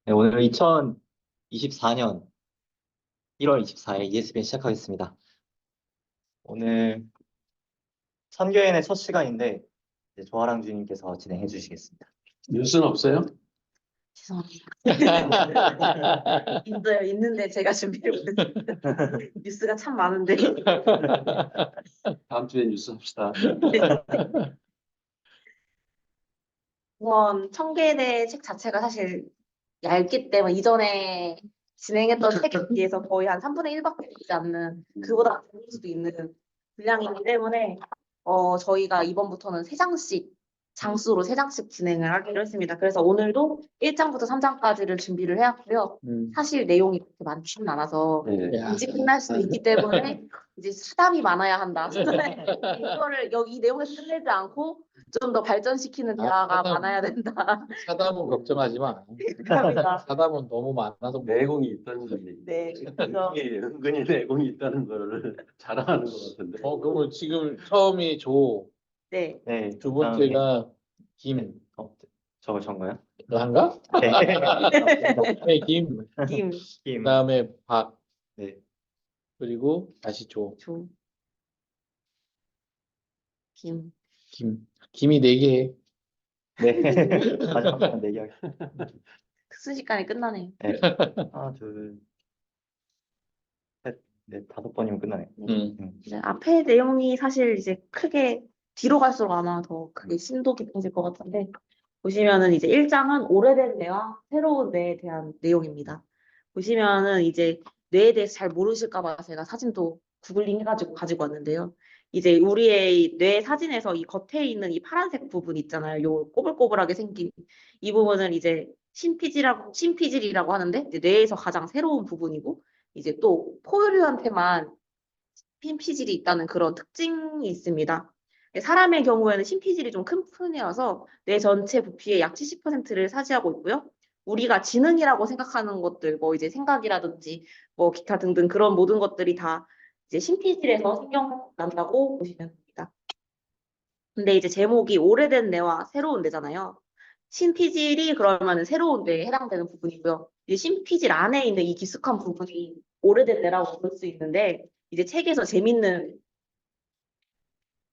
네, 오늘 2024년 1월 24일 ESPN 시작하겠습니다. 오늘 선교연의 첫 시간인데 이제 조아랑 주님께서 진행해 주시겠습니다. 뉴스는 없어요? 죄송합니다. 있어요. 있는데 제가 준비를 못했어요. 뉴스가 참 많은데. 다음 주에 뉴스 합시다. 우선 청계대 책 자체가 사실 얇기 때문에 이전에 진행했던 책에 비해서 거의 한 3분의 1밖에 되지 않는 그보다 적을 수도 있는 분량이기 때문에 저희가 이번부터는 장수로 세 장씩 진행을 하기로 했습니다. 그래서 오늘도 1장부터 3장까지를 준비를 해왔고요. 사실 내용이 그렇게 많지는 않아서 네. 일찍 끝날 수도 있기 때문에 이제 수담이 많아야 한다. 이거를 이 내용에서 끝내지 않고 좀 더 발전시키는 대화가 많아야 된다. 사담은 걱정하지 마. 감사합니다. 사담은 너무 많아서 내공이 있다는 거지. 네, 그래서 이게 은근히 내공이 있다는 거를 자랑하는 것 같은데. 그러면 지금 처음이 조, 네, 네, 두 번째가 김, 저거 전가요? 한가? 네. 네, 김. 김, 그다음에 박, 네. 그리고 다시 조, 조, 김. 김이 네 개. 네. 마지막 네 개. 순식간에 끝나네요. 네. 하나, 둘, 셋, 넷, 5번이면 끝나네요. 이제 앞에 내용이 사실 이제 크게 뒤로 갈수록 아마 더 크게 심도 깊어질 것 같은데 보시면은 이제 1장은 오래된 뇌와 새로운 뇌에 대한 내용입니다. 보시면은 이제 뇌에 대해서 잘 모르실까 봐 제가 사진도 구글링 해가지고 가지고 왔는데요. 이제 우리의 뇌 사진에서 이 겉에 있는 이 파란색 부분 있잖아요. 요 꼬불꼬불하게 생긴 이 부분을 이제 심피질이라고 하는데 이제 뇌에서 가장 새로운 부분이고 이제 또 포유류한테만 심피질이 있다는 그런 특징이 있습니다. 사람의 경우에는 심피질이 좀 큰 편이어서 뇌 전체 부피의 약 70%를 차지하고 있고요. 우리가 지능이라고 생각하는 것들, 뭐 이제 생각이라든지 뭐 기타 등등 그런 모든 것들이 다 이제 심피질에서 생겨난다고 보시면 됩니다. 근데 이제 제목이 오래된 뇌와 새로운 뇌잖아요. 심피질이 그러면 새로운 뇌에 해당되는 부분이고요. 이제 심피질 안에 있는 이 깊숙한 부분이 오래된 뇌라고 볼 수 있는데 이제 책에서 재밌는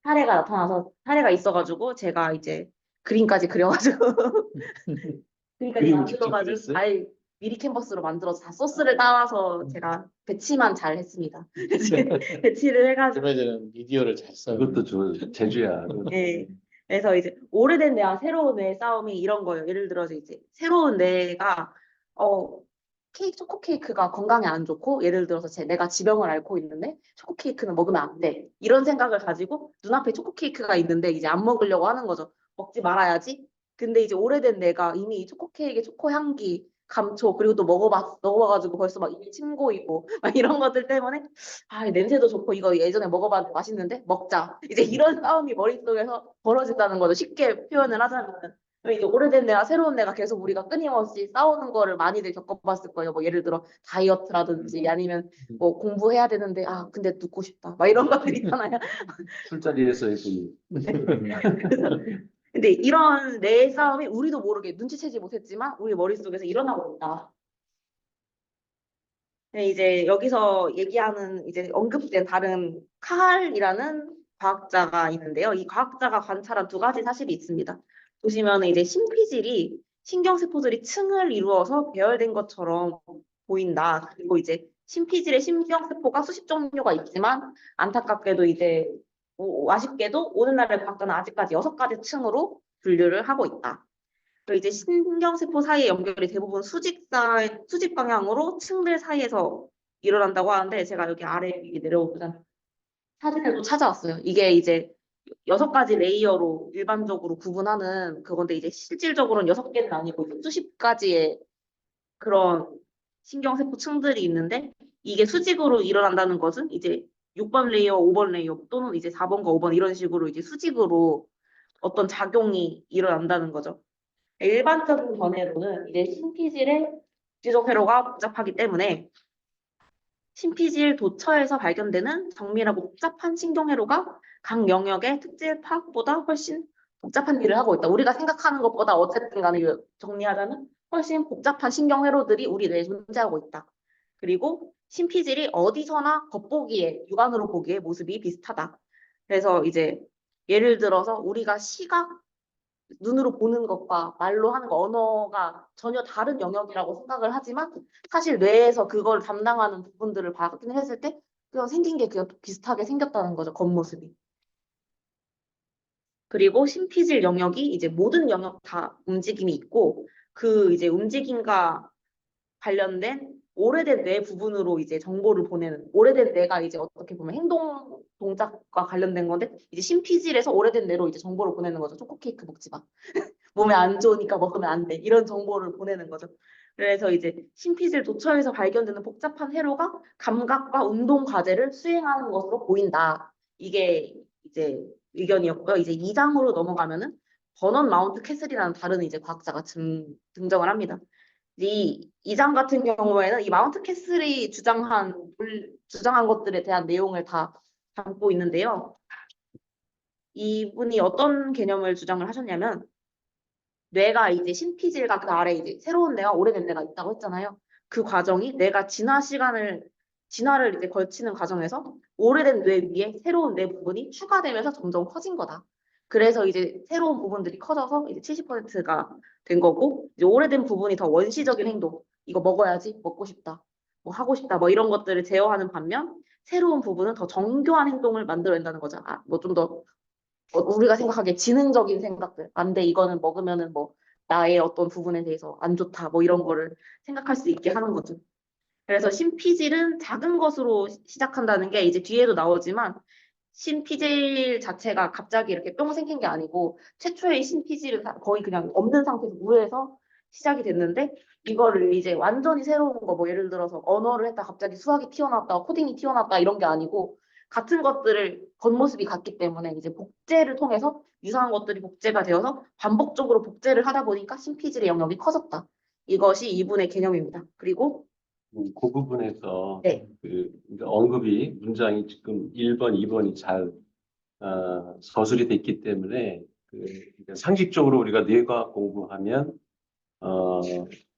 사례가 있어가지고 제가 이제 그림까지 그려가지고 그림까지 그림을 직접 만들어가지고 그렸어요? 잘 미리 캔버스로 만들어서 다 소스를 따라서 제가 배치만 잘 했습니다. 배치를 해가지고 그러면 미디어를 잘 써. 이것도 제주야. 네. 그래서 이제 오래된 뇌와 새로운 뇌의 싸움이 이런 거예요. 예를 들어서 이제 새로운 뇌가 초코 케이크가 건강에 안 좋고 예를 들어서 내가 지병을 앓고 있는데 초코 케이크는 먹으면 안 돼. 이런 생각을 가지고 눈앞에 초코 케이크가 있는데 이제 안 먹으려고 하는 거죠. 먹지 말아야지. 근데 이제 오래된 뇌가 이미 이 초코 케이크의 초코 향기, 감초 그리고 또 먹어봐가지고 벌써 막 입이 침 고이고 막 이런 것들 때문에 냄새도 좋고 이거 예전에 먹어봤는데 맛있는데 먹자. 이제 이런 싸움이 머릿속에서 벌어진다는 거죠. 쉽게 표현을 하자면. 이제 오래된 내가 새로운 내가 계속 우리가 끊임없이 싸우는 거를 많이들 겪어봤을 거예요. 뭐 예를 들어 다이어트라든지 아니면 뭐 공부해야 되는데 근데 눕고 싶다. 막 이런 것들 있잖아요. 술자리에서 했더니 근데 이런 내 싸움이 우리도 모르게 눈치채지 못했지만 우리 머릿속에서 일어나고 있다. 네, 이제 여기서 얘기하는 이제 언급된 다른 칼이라는 과학자가 있는데요. 이 과학자가 관찰한 두 가지 사실이 있습니다. 보시면 이제 심피질이 신경세포들이 층을 이루어서 배열된 것처럼 보인다. 그리고 이제 심피질의 신경세포가 수십 종류가 있지만 안타깝게도 이제 아쉽게도 오늘날의 과학자는 아직까지 6가지 층으로 분류를 하고 있다. 그리고 이제 신경세포 사이의 연결이 대부분 수직 방향으로 층들 사이에서 일어난다고 하는데 제가 여기 아래 위에 내려오면 사진을 또 찾아왔어요. 이게 이제 6가지 레이어로 일반적으로 구분하는 그건데 이제 실질적으로는 6개는 아니고 수십 가지의 그런 신경세포 층들이 있는데 이게 수직으로 일어난다는 것은 이제 6번 레이어, 5번 레이어 또는 이제 4번과 5번 이런 식으로 이제 수직으로 어떤 작용이 일어난다는 거죠. 일반적인 견해로는 이제 심피질의 지적 회로가 복잡하기 때문에 심피질 도처에서 발견되는 정밀하고 복잡한 신경회로가 각 영역의 특질 파악보다 훨씬 복잡한 일을 하고 있다. 우리가 생각하는 것보다 어쨌든 간에 정리하자면 훨씬 복잡한 신경회로들이 우리 뇌에 존재하고 있다. 그리고 심피질이 어디서나 겉보기에, 육안으로 보기에 모습이 비슷하다. 그래서 이제 예를 들어서 우리가 시각, 눈으로 보는 것과 말로 하는 거, 언어가 전혀 다른 영역이라고 생각을 하지만 사실 뇌에서 그걸 담당하는 부분들을 확인했을 때 그냥 생긴 게 그냥 비슷하게 생겼다는 거죠, 겉모습이. 그리고 심피질 영역이 이제 모든 영역 다 움직임이 있고 그 이제 움직임과 관련된 오래된 뇌 부분으로 이제 정보를 보내는 오래된 뇌가 이제 어떻게 보면 행동 동작과 관련된 건데 이제 심피질에서 오래된 뇌로 이제 정보를 보내는 거죠. 초코 케이크 먹지 마. 몸에 안 좋으니까 먹으면 안 돼. 이런 정보를 보내는 거죠. 그래서 이제 심피질 도처에서 발견되는 복잡한 회로가 감각과 운동 과제를 수행하는 것으로 보인다. 이게 이제 의견이었고요. 이제 2장으로 넘어가면은 버넌 마운트 캐슬이라는 다른 이제 과학자가 등장을 합니다. 이 2장 같은 경우에는 이 마운트 캐슬이 주장한 것들에 대한 내용을 다 담고 있는데요. 이분이 어떤 개념을 주장을 하셨냐면 뇌가 이제 신피질과 그 아래 이제 새로운 뇌와 오래된 뇌가 있다고 했잖아요. 그 과정이 뇌가 진화를 이제 걸치는 과정에서 오래된 뇌 위에 새로운 뇌 부분이 추가되면서 점점 커진 거다. 그래서 이제 새로운 부분들이 커져서 이제 70%가 된 거고 이제 오래된 부분이 더 원시적인 행동, 이거 먹어야지, 먹고 싶다, 뭐 하고 싶다, 뭐 이런 것들을 제어하는 반면 새로운 부분은 더 정교한 행동을 만들어낸다는 거죠. 뭐 좀 더 우리가 생각하기에 지능적인 생각들, 안 돼, 이거는 먹으면은 뭐 나의 어떤 부분에 대해서 안 좋다, 뭐 이런 거를 생각할 수 있게 하는 거죠. 그래서 신피질은 작은 것으로 시작한다는 게 이제 뒤에도 나오지만 신피질 자체가 갑자기 이렇게 뿅 생긴 게 아니고 최초의 신피질은 거의 그냥 없는 상태에서 무에서 시작이 됐는데 이거를 이제 완전히 새로운 거 뭐 예를 들어서 언어를 했다 갑자기 수학이 튀어나왔다 코딩이 튀어나왔다 이런 게 아니고 같은 것들을 겉모습이 같기 때문에 이제 복제를 통해서 유사한 것들이 복제가 되어서 반복적으로 복제를 하다 보니까 신피질의 영역이 커졌다. 이것이 이분의 개념입니다. 그리고 그 부분에서 네. 그러니까 언급이 문장이 지금 1번, 2번이 잘 서술이 됐기 때문에 그러니까 상식적으로 우리가 뇌과학 공부하면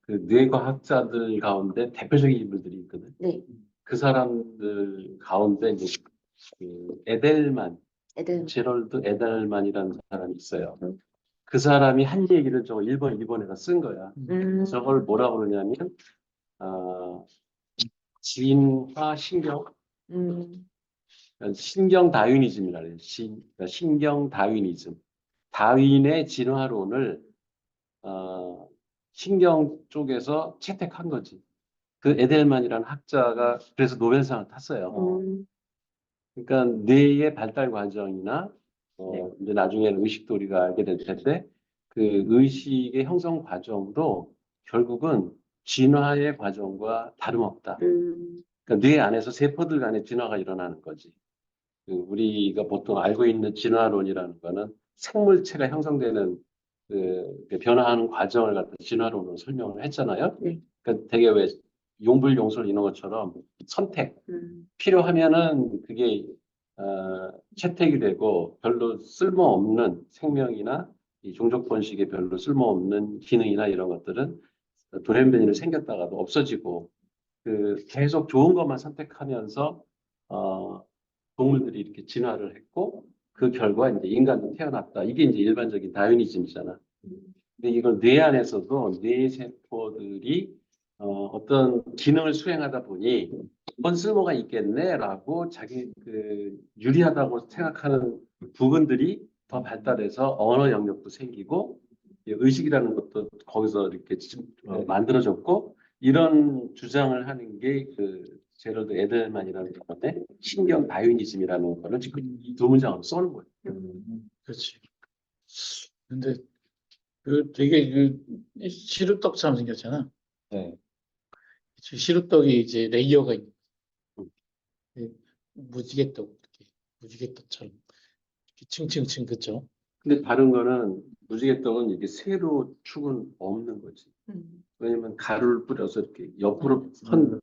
그 뇌과학자들 가운데 대표적인 인물들이 있거든. 네. 그 사람들 가운데 이제 그 에델만, 애들 제럴드 에델만이라는 사람이 있어요. 그 사람이 한 얘기를 저 1번, 2번에다 쓴 거야. 저걸 뭐라 그러냐면 진화 신경 신경 다윈이즘이라 그래요. 그러니까 신경 다윈이즘. 다윈의 진화론을 신경 쪽에서 채택한 거지. 그 에델만이라는 학자가 그래서 노벨상을 탔어요. 그러니까 뇌의 발달 과정이나 이제 나중에는 의식도 우리가 알게 될 텐데 그 의식의 형성 과정도 결국은 진화의 과정과 다름없다. 그러니까 뇌 안에서 세포들 간의 진화가 일어나는 거지. 우리가 보통 알고 있는 진화론이라는 거는 생물체가 형성되는 그 변화하는 과정을 갖다 진화론으로 설명을 했잖아요. 네. 그러니까 되게 왜 용불용설 이런 것처럼 선택 필요하면은 그게 채택이 되고 별로 쓸모없는 생명이나 이 종족 번식에 별로 쓸모없는 기능이나 이런 것들은 돌연변이로 생겼다가도 없어지고 계속 좋은 것만 선택하면서 동물들이 이렇게 진화를 했고 그 결과 이제 인간도 태어났다. 이게 이제 일반적인 다윈이즘이잖아. 근데 이걸 뇌 안에서도 뇌 세포들이 어떤 기능을 수행하다 보니 뭔 쓸모가 있겠네라고 자기 유리하다고 생각하는 부분들이 더 발달해서 언어 영역도 생기고 의식이라는 것도 거기서 이렇게 만들어졌고 이런 주장을 하는 게 제럴드 에델만이라는 사람의 신경 다윈이즘이라는 거를 지금 이 두 문장으로 써는 거예요. 그렇지. 근데 되게 시루떡처럼 생겼잖아. 네. 시루떡이 이제 레이어가 있는 음. 무지개떡 이렇게 무지개떡처럼 이렇게 층층층 그죠? 근데 다른 거는 무지개떡은 이게 세로 축은 없는 거지. 왜냐면 가루를 뿌려서 이렇게 옆으로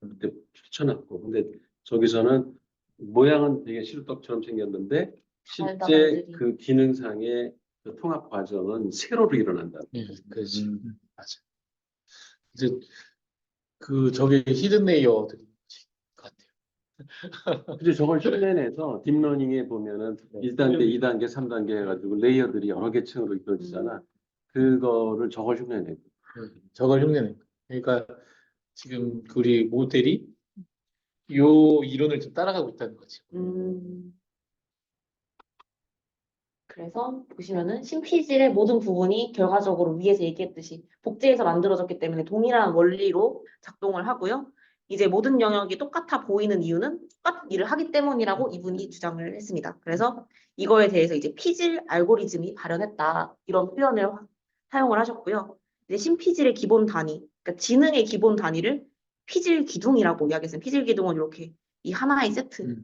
이렇게 펼쳐놨고. 근데 저기서는 모양은 되게 시루떡처럼 생겼는데 실제 달달하지. 그 기능상의 그 통합 과정은 세로로 일어난다. 네, 그렇지. 맞아. 이제 그 저게 히든 레이어들인 것 같아요. 근데 저걸 흉내내서 딥러닝에 보면은 네. 1단계, 2단계, 3단계 해가지고 레이어들이 여러 개 층으로 이루어지잖아. 그거를 저걸 흉내내고. 저걸 흉내낸 거. 그러니까 지금 우리 모델이 요 이론을 좀 따라가고 있다는 거지. 그래서 보시면은 신피질의 모든 부분이 결과적으로 위에서 얘기했듯이 복제해서 만들어졌기 때문에 동일한 원리로 작동을 하고요. 이제 모든 영역이 똑같아 보이는 이유는 똑같은 일을 하기 때문이라고 이분이 주장을 했습니다. 그래서 이거에 대해서 이제 피질 알고리즘이 발현했다. 이런 표현을 사용을 하셨고요. 이제 신피질의 기본 단위, 그러니까 지능의 기본 단위를 피질 기둥이라고 이야기했어요. 피질 기둥은 이렇게 이 하나의 세트,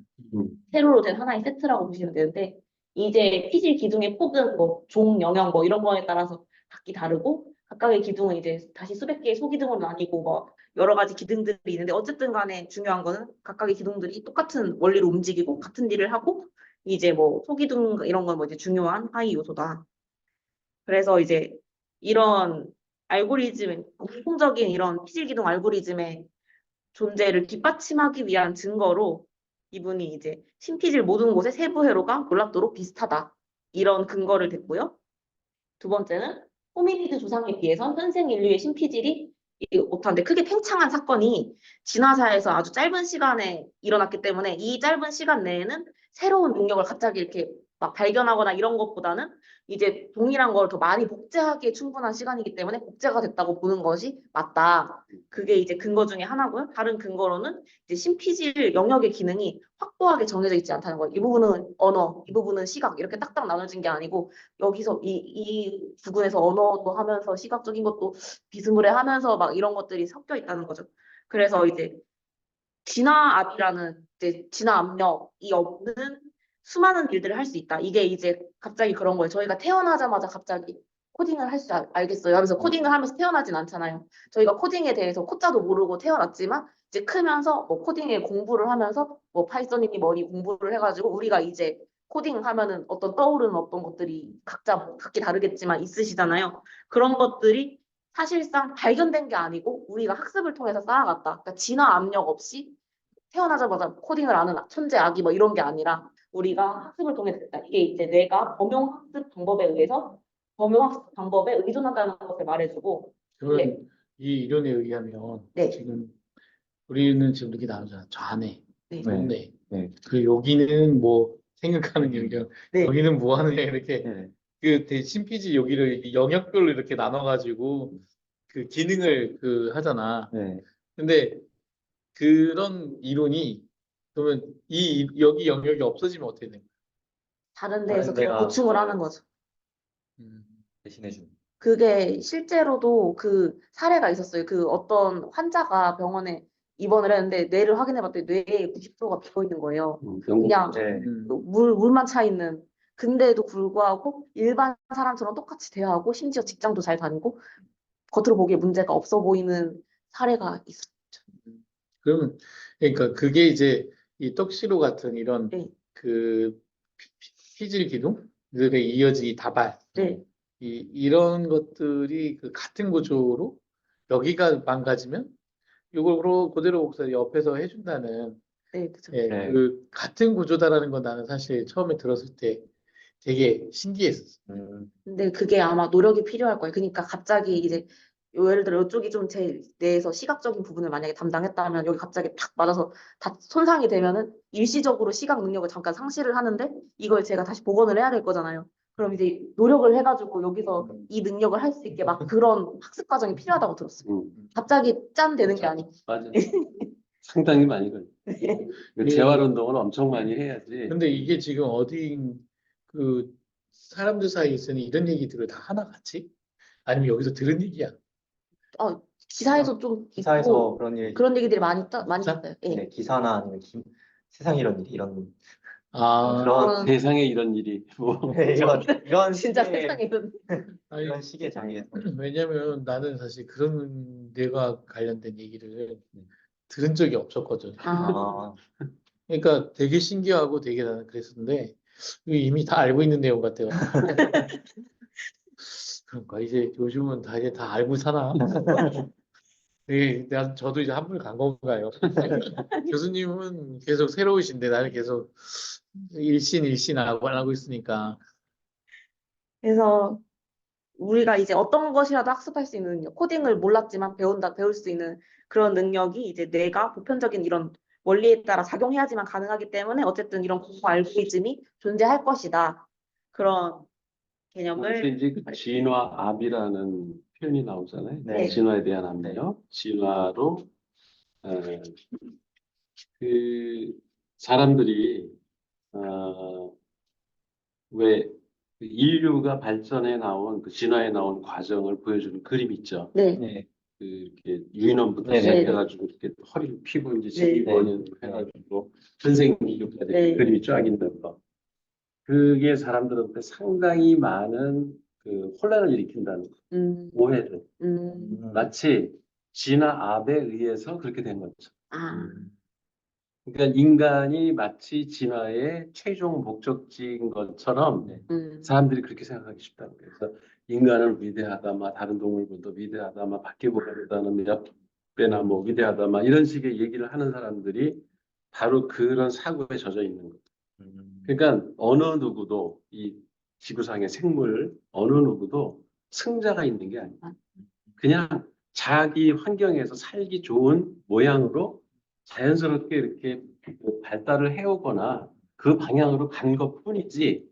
세로로 된 하나의 세트라고 보시면 되는데 이제 피질 기둥의 폭은 뭐 종, 영역 뭐 이런 거에 따라서 각기 다르고 각각의 기둥은 이제 다시 수백 개의 소기둥으로 나뉘고 뭐 여러 가지 기둥들이 있는데 어쨌든 간에 중요한 거는 각각의 기둥들이 똑같은 원리로 움직이고 같은 일을 하고 이제 뭐 소기둥 이런 건 뭐 이제 중요한 하위 요소다. 그래서 이제 이런 알고리즘, 공통적인 이런 피질 기둥 알고리즘의 존재를 뒷받침하기 위한 증거로 이분이 이제 신피질 모든 곳의 세부 회로가 놀랍도록 비슷하다. 이런 근거를 댔고요. 두 번째는 호미니드 조상에 비해서 현생 인류의 신피질이 못한데 크게 팽창한 사건이 진화사에서 아주 짧은 시간에 일어났기 때문에 이 짧은 시간 내에는 새로운 능력을 갑자기 이렇게 막 발견하거나 이런 것보다는 이제 동일한 걸 더 많이 복제하기에 충분한 시간이기 때문에 복제가 됐다고 보는 것이 맞다. 그게 이제 근거 중에 하나고요. 다른 근거로는 이제 신피질 영역의 기능이 확고하게 정해져 있지 않다는 거예요. 이 부분은 언어, 이 부분은 시각 이렇게 딱딱 나눠진 게 아니고 여기서 이 부분에서 언어도 하면서 시각적인 것도 비스무레 하면서 막 이런 것들이 섞여 있다는 거죠. 그래서 이제 진화압이라는 이제 진화 압력이 없는 수많은 일들을 할 수 있다. 이게 이제 갑자기 그런 거예요. 저희가 태어나자마자 갑자기 코딩을 할 줄 알겠어요 하면서 코딩을 하면서 태어나진 않잖아요. 저희가 코딩에 대해서 코자도 모르고 태어났지만 이제 크면서 뭐 코딩에 공부를 하면서 뭐 파이썬이니 뭐니 공부를 해가지고 우리가 이제 코딩 하면은 어떤 떠오르는 어떤 것들이 각자 뭐 각기 다르겠지만 있으시잖아요. 그런 것들이 사실상 발견된 게 아니고 우리가 학습을 통해서 쌓아갔다. 그러니까 진화 압력 없이 태어나자마자 코딩을 아는 천재 아기 뭐 이런 게 아니라 우리가 학습을 통해 됐다. 이게 이제 뇌가 범용학습 방법에 의해서 범용학습 방법에 의존한다는 것을 말해주고 그러면 네. 이 이론에 의하면 네. 지금 우리는 지금 이렇게 나오잖아. 좌뇌, 네. 우뇌. 네. 그 여기는 뭐 생각하는 영역, 네. 여기는 뭐 하느냐 이렇게 네. 그 신피지 여기를 영역별로 이렇게 나눠가지고 그 기능을 그 하잖아. 네. 근데 그런 이론이 그러면 이 여기 영역이 없어지면 어떻게 되는 거야? 다른 데에서 다른 그냥 데가 보충을 하는 거죠. 음, 대신해 준. 그게 실제로도 그 사례가 있었어요. 그 어떤 환자가 병원에 입원을 했는데 뇌를 확인해봤더니 뇌에 90%가 비어 있는 거예요. 영국 그냥 네. 물만 차 있는. 근데도 불구하고 일반 사람처럼 똑같이 대화하고 심지어 직장도 잘 다니고 겉으로 보기에 문제가 없어 보이는 사례가 있었죠. 그러면 그러니까 그게 이제 이 떡시로 같은 이런 네. 그 피질 기둥들의 이어지기 다발 네. 이런 것들이 그 같은 구조로 여기가 망가지면 이걸 그대로 복사 옆에서 해준다는 네, 그죠. 예, 네. 그 같은 구조다라는 건 나는 사실 처음에 들었을 때 되게 신기했었어. 근데 그게 아마 노력이 필요할 거예요. 그러니까 갑자기 이제 예를 들어 이쪽이 좀 제 뇌에서 시각적인 부분을 만약에 담당했다면 여기 갑자기 탁 맞아서 다 손상이 되면은 일시적으로 시각 능력을 잠깐 상실을 하는데 이걸 제가 다시 복원을 해야 될 거잖아요. 그럼 이제 노력을 해가지고 여기서 이 능력을 할 수 있게 막 그런 학습 과정이 필요하다고 들었어요. 갑자기 짠 되는 게 아니고. 맞아. 상당히 많이 걸려. 예. 재활 운동을 엄청 많이 해야지. 근데 이게 지금 어디 그 사람들 사이에 있으니 이런 얘기들을 다 하나 같이? 아니면 여기서 들은 얘기야? 기사에서 좀 기사에서 있고 그런 얘기들이 많이 진짜? 있어요. 예. 네, 기사나 아니면 세상 이런 일 이런 아, 그런 세상에 이런 일이 뭐 이런 진짜 식의 세상에 이런 아니, 이런 식의 장애에서 왜냐면 나는 사실 그런 뇌과 관련된 얘기를 들은 적이 없었거든. 아, 그러니까 되게 신기하고 되게 나는 그랬었는데 이거 이미 다 알고 있는 내용 같아요. 그런가 이제 요즘은 다 이제 다 알고 사나? 네, 저도 이제 한물 간 건가요? 교수님은 계속 새로우신데 나는 계속 일신 하고 있으니까. 그래서 우리가 이제 어떤 것이라도 학습할 수 있는 코딩을 몰랐지만 배울 수 있는 그런 능력이 이제 뇌가 보편적인 이런 원리에 따라 작용해야지만 가능하기 때문에 어쨌든 이런 공부 알고리즘이 존재할 것이다. 그런 그래서 개념을 이제 그 진화압이라는 표현이 나오잖아요. 네. 진화에 대한 압력, 진화로 그 사람들이 왜 인류가 발전해 나온 그 진화해 나온 과정을 보여주는 그림 있죠. 네. 네. 그 이렇게 유인원부터 네, 네, 시작해가지고 이렇게 허리를 펴고 이제 네. 12번을 해가지고 전생기까지 네. 그림이 쫙 있는 거. 그게 사람들한테 상당히 많은 그 혼란을 일으킨다는 거, 음, 오해를. 음, 마치 진화압에 의해서 그렇게 된 거죠. 아, 그러니까 인간이 마치 진화의 최종 목적지인 것처럼 사람들이 그렇게 생각하기 쉽다는 거예요. 그래서 인간은 위대하다, 막 다른 동물보다 위대하다, 막 바퀴벌레보다는 몇 배나 뭐 위대하다, 막 이런 식의 얘기를 하는 사람들이 바로 그런 사고에 젖어 있는 거예요. 그러니까 어느 누구도 이 지구상의 생물 어느 누구도 승자가 있는 게 아니야. 그냥 자기 환경에서 살기 좋은 모양으로 자연스럽게 이렇게 발달을 해오거나 그 방향으로 간 것뿐이지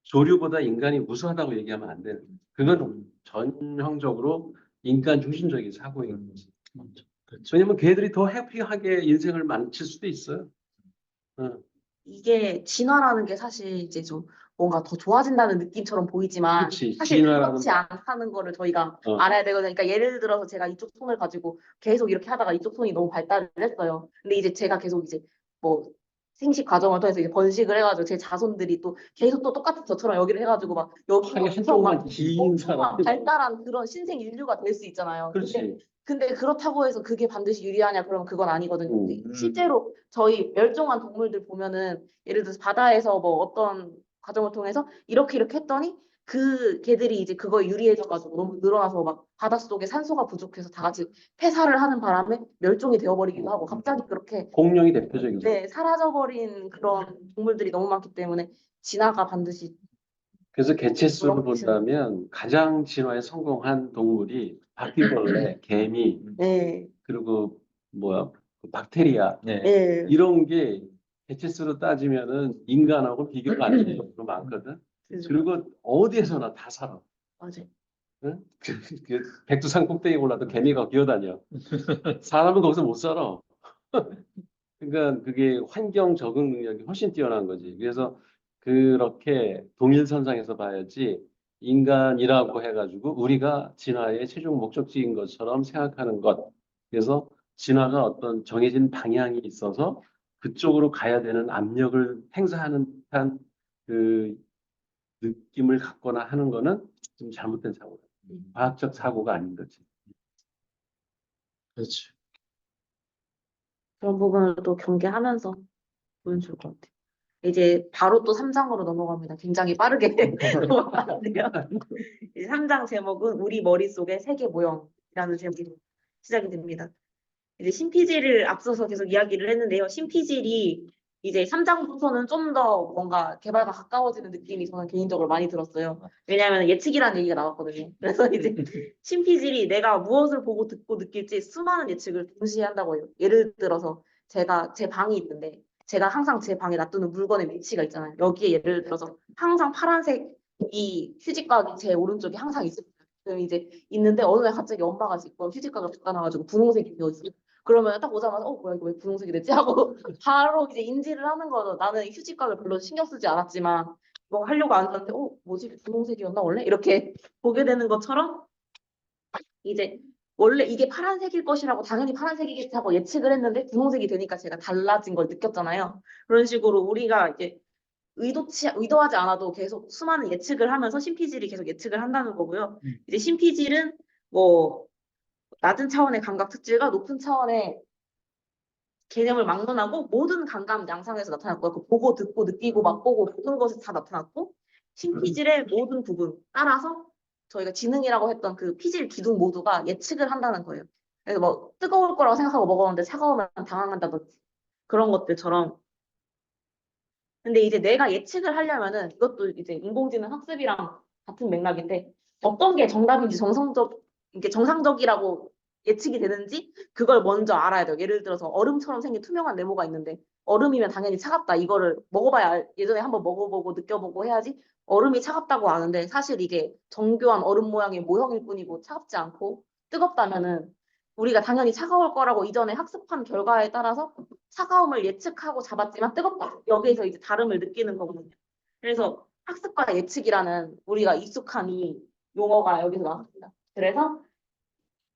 조류보다 인간이 우수하다고 얘기하면 안 돼요. 그건 전형적으로 인간 중심적인 사고인 거지. 왜냐면 걔들이 더 해피하게 인생을 마칠 수도 있어요. 어. 이게 진화라는 게 사실 이제 좀 뭔가 더 좋아진다는 느낌처럼 보이지만 그렇지. 사실 진화라는 그렇지 않다는 거를 저희가 어. 알아야 되거든요. 그러니까 예를 들어서 제가 이쪽 손을 가지고 계속 이렇게 하다가 이쪽 손이 너무 발달을 했어요. 근데 이제 제가 계속 이제 뭐 생식 과정을 통해서 이제 번식을 해가지고 제 자손들이 또 계속 또 똑같은 저처럼 여기를 해가지고 막 여기 팔이 한쪽만 긴 사람. 발달한 그런 신생 인류가 될 수 있잖아요. 그렇지. 근데 그렇다고 해서 그게 반드시 유리하냐? 그러면 그건 아니거든요. 음. 실제로 저희 멸종한 동물들 보면은 예를 들어서 바다에서 뭐 어떤 과정을 통해서 이렇게 했더니 그 개들이 이제 그거에 유리해져가지고 너무 늘어나서 막 바닷속에 산소가 부족해서 다 같이 폐사를 하는 바람에 멸종이 되어버리기도 하고 갑자기 그렇게 공룡이 대표적이죠. 네, 사라져버린 그런 동물들이 너무 많기 때문에 진화가 반드시 그래서 개체수를 그렇게 본다면 가장 진화에 성공한 동물이 바퀴벌레, 개미, 네, 그리고 뭐야, 그 박테리아 네. 네, 이런 게 개체수로 따지면은 인간하고 비교가 안 되는 정도로 많거든. 그리고 어디에서나 다 살아. 맞아요. 응? 그 백두산 꼭대기에 올라도 개미가 기어다녀. 사람은 거기서 못 살아. 그러니까 그게 환경 적응 능력이 훨씬 뛰어난 거지. 그래서 그렇게 동일선상에서 봐야지 인간이라고 해가지고 우리가 진화의 최종 목적지인 것처럼 생각하는 것. 그래서 진화가 어떤 정해진 방향이 있어서 그쪽으로 가야 되는 압력을 행사하는 듯한 그 느낌을 갖거나 하는 거는 좀 잘못된 사고다. 과학적 사고가 아닌 거지. 그렇죠. 그런 부분을 또 경계하면서 보면 좋을 것 같아요. 이제 바로 또 3장으로 넘어갑니다. 굉장히 빠르게 넘어가는데요. 이제 3장 제목은 우리 머릿속의 세계 모형이라는 제목으로 시작이 됩니다. 이제 신피질을 앞서서 계속 이야기를 했는데요. 신피질이 이제 3장부터는 좀 더 뭔가 개발과 가까워지는 느낌이 저는 개인적으로 많이 들었어요. 왜냐하면 예측이라는 얘기가 나왔거든요. 그래서 이제 신피질이 내가 무엇을 보고 듣고 느낄지 수많은 예측을 동시에 한다고 해요. 예를 들어서 제가 제 방이 있는데 제가 항상 제 방에 놔두는 물건의 위치가 있잖아요. 여기에 예를 들어서 항상 파란색 이 휴지각이 제 오른쪽에 항상 있어요. 그럼 이제 있는데 어느 날 갑자기 엄마가 지금 휴지각을 갖다 놔가지고 분홍색이 되어 있어요. 그러면 딱 오자마자 뭐야 이거 왜 분홍색이 됐지 하고 바로 이제 인지를 하는 거죠. 나는 휴지각을 별로 신경 쓰지 않았지만 뭐 하려고 앉았는데 뭐지 분홍색이었나 원래 이렇게 보게 되는 것처럼 이제 원래 이게 파란색일 것이라고 당연히 파란색이겠지 하고 예측을 했는데 분홍색이 되니까 제가 달라진 걸 느꼈잖아요. 그런 식으로 우리가 이제 의도하지 않아도 계속 수많은 예측을 하면서 신피질이 계속 예측을 한다는 거고요. 이제 신피질은 뭐 낮은 차원의 감각 특질과 높은 차원의 개념을 막론하고 모든 감각 양상에서 나타났고요. 그 보고 듣고 느끼고 맛보고 모든 것이 다 나타났고 신피질의 모든 부분 따라서 저희가 지능이라고 했던 그 피질 기둥 모두가 예측을 한다는 거예요. 그래서 뭐 뜨거울 거라고 생각하고 먹었는데 차가우면 당황한다든지 그런 것들처럼. 근데 이제 내가 예측을 하려면은 이것도 이제 인공지능 학습이랑 같은 맥락인데 어떤 게 정답인지 이게 정상적이라고 예측이 되는지 그걸 먼저 알아야 돼요. 예를 들어서 얼음처럼 생긴 투명한 네모가 있는데 얼음이면 당연히 차갑다. 이거를 먹어봐야 예전에 한번 먹어보고 느껴보고 해야지 얼음이 차갑다고 아는데 사실 이게 정교한 얼음 모양의 모형일 뿐이고 차갑지 않고 뜨겁다면은 우리가 당연히 차가울 거라고 이전에 학습한 결과에 따라서 차가움을 예측하고 잡았지만 뜨겁다. 여기에서 이제 다름을 느끼는 거거든요. 그래서 학습과 예측이라는 우리가 익숙한 이 용어가 여기서 나왔습니다. 그래서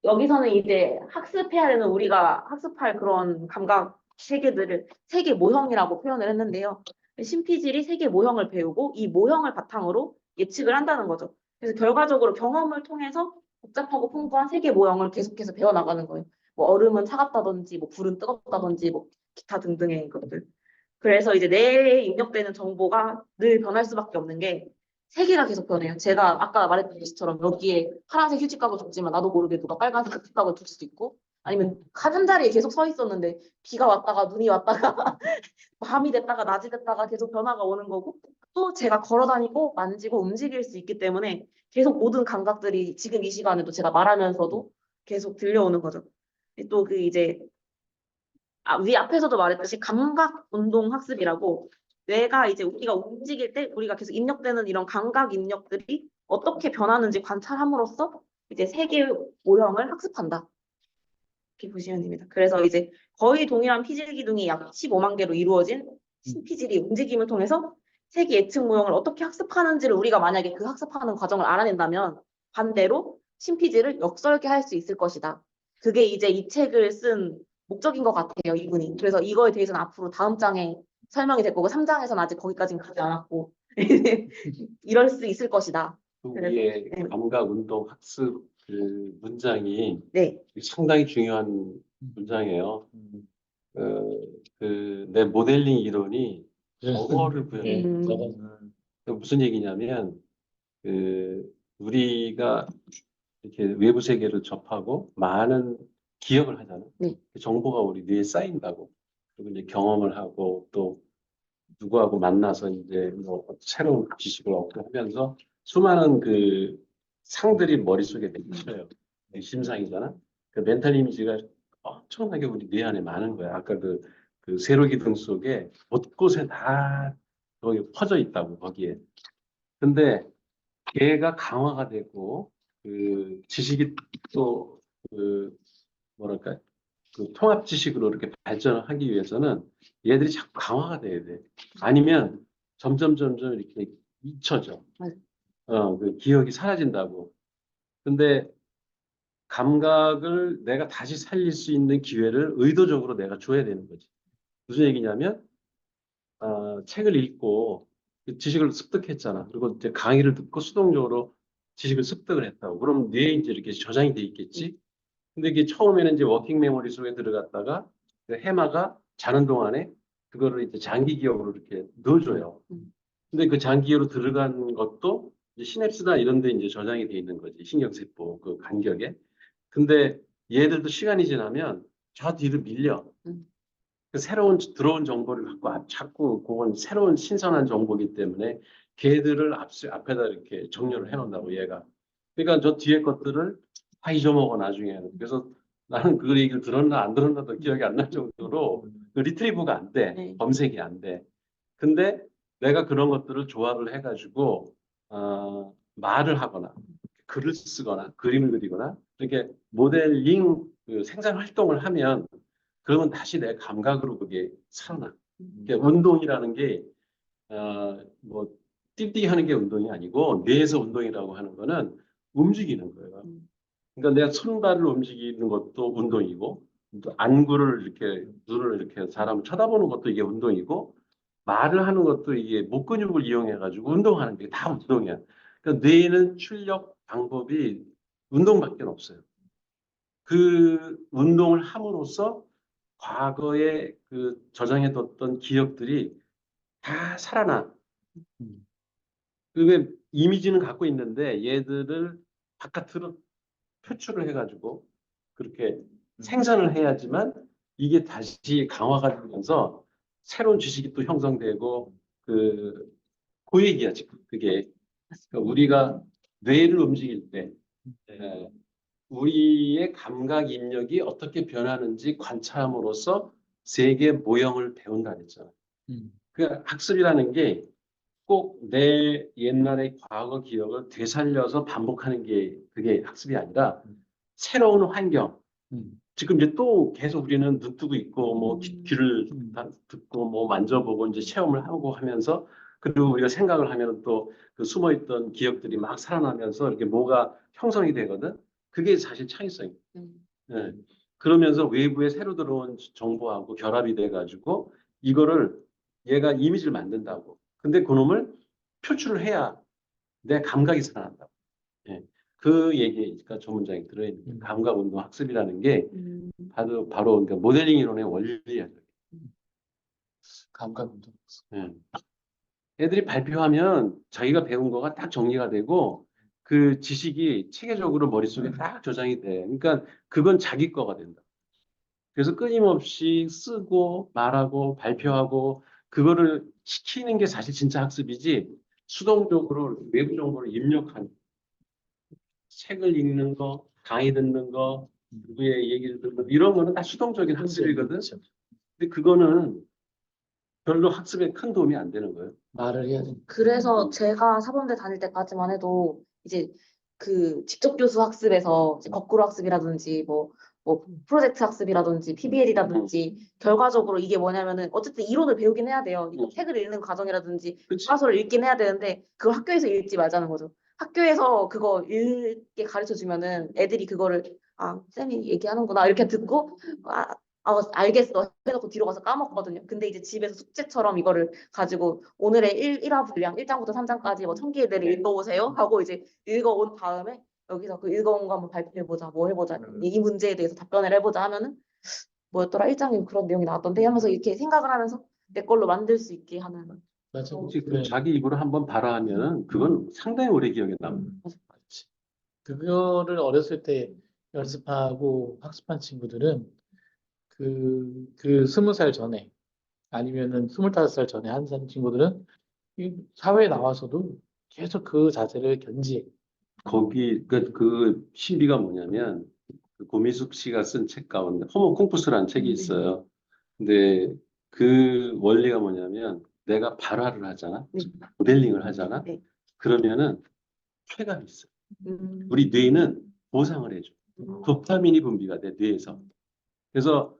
여기서는 이제 학습해야 되는 우리가 학습할 그런 감각 세계들을 세계 모형이라고 표현을 했는데요. 신피질이 세계 모형을 배우고 이 모형을 바탕으로 예측을 한다는 거죠. 그래서 결과적으로 경험을 통해서 복잡하고 풍부한 세계 모형을 계속해서 배워나가는 거예요. 뭐 얼음은 차갑다든지, 뭐 불은 뜨겁다든지, 뭐 기타 등등의 것들. 그래서 이제 뇌에 입력되는 정보가 늘 변할 수밖에 없는 게 세계가 계속 변해요. 제가 아까 말했던 것처럼 여기에 파란색 휴지값을 줬지만 나도 모르게 누가 빨간색 휴지값을 줄 수도 있고 아니면 한 자리에 계속 서 있었는데 비가 왔다가 눈이 왔다가 밤이 됐다가 낮이 됐다가 계속 변화가 오는 거고 또 제가 걸어 다니고 만지고 움직일 수 있기 때문에 계속 모든 감각들이 지금 이 시간에도 제가 말하면서도 계속 들려오는 거죠. 또 그 이제 위 앞에서도 말했듯이 감각 운동 학습이라고 뇌가 이제 우리가 움직일 때 우리가 계속 입력되는 이런 감각 입력들이 어떻게 변하는지 관찰함으로써 이제 세계 모형을 학습한다. 이렇게 보시면 됩니다. 그래서 이제 거의 동일한 피질 기둥이 약 15만 개로 이루어진 신피질이 움직임을 통해서 세계 예측 모형을 어떻게 학습하는지를 우리가 만약에 그 학습하는 과정을 알아낸다면 반대로 신피질을 역설계할 수 있을 것이다. 그게 이제 이 책을 쓴 목적인 것 같아요, 이분이. 그래서 이거에 대해서는 앞으로 다음 장에 설명이 될 거고 3장에서는 아직 거기까지는 가지 않았고 이럴 수 있을 것이다. 그 그래서 위에 네. 감각 운동 학습 그 문장이 네. 상당히 중요한 문장이에요. 내 모델링 이론이 저거를 구현해. 그 무슨 얘기냐면 우리가 이렇게 외부 세계를 접하고 많은 기억을 하잖아. 네. 그 정보가 우리 뇌에 쌓인다고. 그리고 이제 경험을 하고 또 누구하고 만나서 이제 뭐 새로운 지식을 얻고 하면서 수많은 그 상들이 머릿속에 맺혀요. 심상이잖아. 그 멘탈 이미지가 엄청나게 우리 뇌 안에 많은 거야. 아까 그 세로기둥 속에 곳곳에 다 거기 퍼져 있다고 거기에. 근데 걔가 강화가 되고 그 지식이 또 그 뭐랄까 그 통합 지식으로 이렇게 발전을 하기 위해서는 얘들이 자꾸 강화가 돼야 돼. 아니면 점점 이렇게 잊혀져. 맞아요. 그 기억이 사라진다고. 근데 감각을 내가 다시 살릴 수 있는 기회를 의도적으로 내가 줘야 되는 거지. 무슨 얘기냐면 책을 읽고 그 지식을 습득했잖아. 그리고 이제 강의를 듣고 수동적으로 지식을 습득을 했다고. 그럼 뇌에 이제 이렇게 저장이 돼 있겠지. 근데 이게 처음에는 이제 워킹 메모리 속에 들어갔다가 그 해마가 자는 동안에 그거를 이제 장기 기억으로 이렇게 넣어줘요. 근데 그 장기 기억으로 들어간 것도 이제 시냅스나 이런 데 이제 저장이 돼 있는 거지. 신경세포 그 간격에. 근데 얘들도 시간이 지나면 저 뒤로 밀려. 그 새로운 들어온 정보를 갖고 자꾸 그건 새로운 신선한 정보이기 때문에 걔들을 앞에다 이렇게 정렬을 해놓는다고 얘가. 그러니까 저 뒤에 것들을 다 잊어먹어 나중에는. 그래서 나는 그 얘기를 들었나 안 들었나도 기억이 안 날 정도로 그 리트리브가 안 돼. 네. 검색이 안 돼. 근데 내가 그런 것들을 조합을 해가지고 말을 하거나 글을 쓰거나 그림을 그리거나 이렇게 모델링 그 생산 활동을 하면 그러면 다시 내 감각으로 그게 살아나. 그러니까 운동이라는 게 뭐 띠띠 하는 게 운동이 아니고 뇌에서 운동이라고 하는 거는 움직이는 거예요. 그러니까 내가 손발을 움직이는 것도 운동이고 또 안구를 이렇게 눈을 이렇게 사람을 쳐다보는 것도 이게 운동이고 말을 하는 것도 이게 목 근육을 이용해 가지고 운동하는 게 다 운동이야. 그러니까 뇌에는 출력 방법이 운동밖에 없어요. 그 운동을 함으로써 과거에 그 저장해뒀던 기억들이 다 살아나. 그게 이미지는 갖고 있는데 얘들을 바깥으로 표출을 해가지고 그렇게 생산을 해야지만 이게 다시 강화가 되면서 새로운 지식이 또 형성되고 그 얘기야 지금 그게 그러니까 우리가 뇌를 움직일 때 우리의 감각 입력이 어떻게 변하는지 관찰함으로써 세계 모형을 배운다 그랬잖아. 그 학습이라는 게 꼭 내 옛날의 과거 기억을 되살려서 반복하는 게 그게 학습이 아니라 새로운 환경. 지금 이제 또 계속 우리는 눈 뜨고 있고 뭐 귀를 듣고 뭐 만져보고 이제 체험을 하고 하면서 그리고 우리가 생각을 하면 또 그 숨어있던 기억들이 막 살아나면서 이렇게 뭐가 형성이 되거든. 그게 사실 창의성이에요. 예. 그러면서 외부에 새로 들어온 정보하고 결합이 돼가지고 이거를 얘가 이미지를 만든다고. 근데 그놈을 표출을 해야 내 감각이 살아난다고. 예. 그 얘기가 저 문장에 들어있는 거예요. 감각 운동 학습이라는 게 바로 그러니까 모델링 이론의 원리야. 감각 운동. 예. 애들이 발표하면 자기가 배운 거가 딱 정리가 되고 그 지식이 체계적으로 머릿속에 딱 저장이 돼. 그러니까 그건 자기 거가 된다. 그래서 끊임없이 쓰고 말하고 발표하고 그거를 시키는 게 사실 진짜 학습이지 수동적으로 외부 정보를 입력하는 책을 읽는 거, 강의 듣는 거, 누구의 얘기를 듣는 거 이런 거는 다 수동적인 학습이거든. 그렇죠. 근데 그거는 별로 학습에 큰 도움이 안 되는 거예요. 말을 해야 되니까. 그래서 제가 사범대 다닐 때까지만 해도 이제 그 직접 교수 학습에서 이제 거꾸로 학습이라든지 뭐 프로젝트 학습이라든지 PBL이라든지 결과적으로 이게 뭐냐면은 어쨌든 이론을 배우긴 해야 돼요. 이거 책을 읽는 과정이라든지 그치? 교과서를 읽긴 해야 되는데 그걸 학교에서 읽지 말자는 거죠. 학교에서 그거 읽게 가르쳐 주면은 애들이 그거를 아 쌤이 얘기하는구나 이렇게 듣고 알겠어 해놓고 뒤로 가서 까먹거든요. 근데 이제 집에서 숙제처럼 이거를 가지고 오늘의 1화 분량 1장부터 3장까지 뭐 1000개들을 읽어오세요 하고 이제 읽어온 다음에 여기서 그 읽어온 거 한번 발표해보자 뭐 해보자 이 문제에 대해서 답변을 해보자 하면은 뭐였더라 1장에 그런 내용이 나왔던데 하면서 이렇게 생각을 하면서 내 걸로 만들 수 있게 하는 맞아. 혹시 그래. 자기 입으로 한번 발화하면 그건 상당히 오래 기억에 남아. 맞지. 그거를 어렸을 때 연습하고 학습한 친구들은 그 20살 전에 아니면은 25살 전에 한 친구들은 이 사회에 나와서도 계속 그 자세를 견지해. 거기 그 신비가 뭐냐면 그 고미숙 씨가 쓴 책 가운데 호모 콩푸스라는 책이 있어요. 근데 그 원리가 뭐냐면 내가 발화를 하잖아, 네. 모델링을 하잖아. 네. 그러면은 쾌감이 있어. 음. 우리 뇌는 보상을 해줘. 도파민이 분비가 돼 뇌에서. 그래서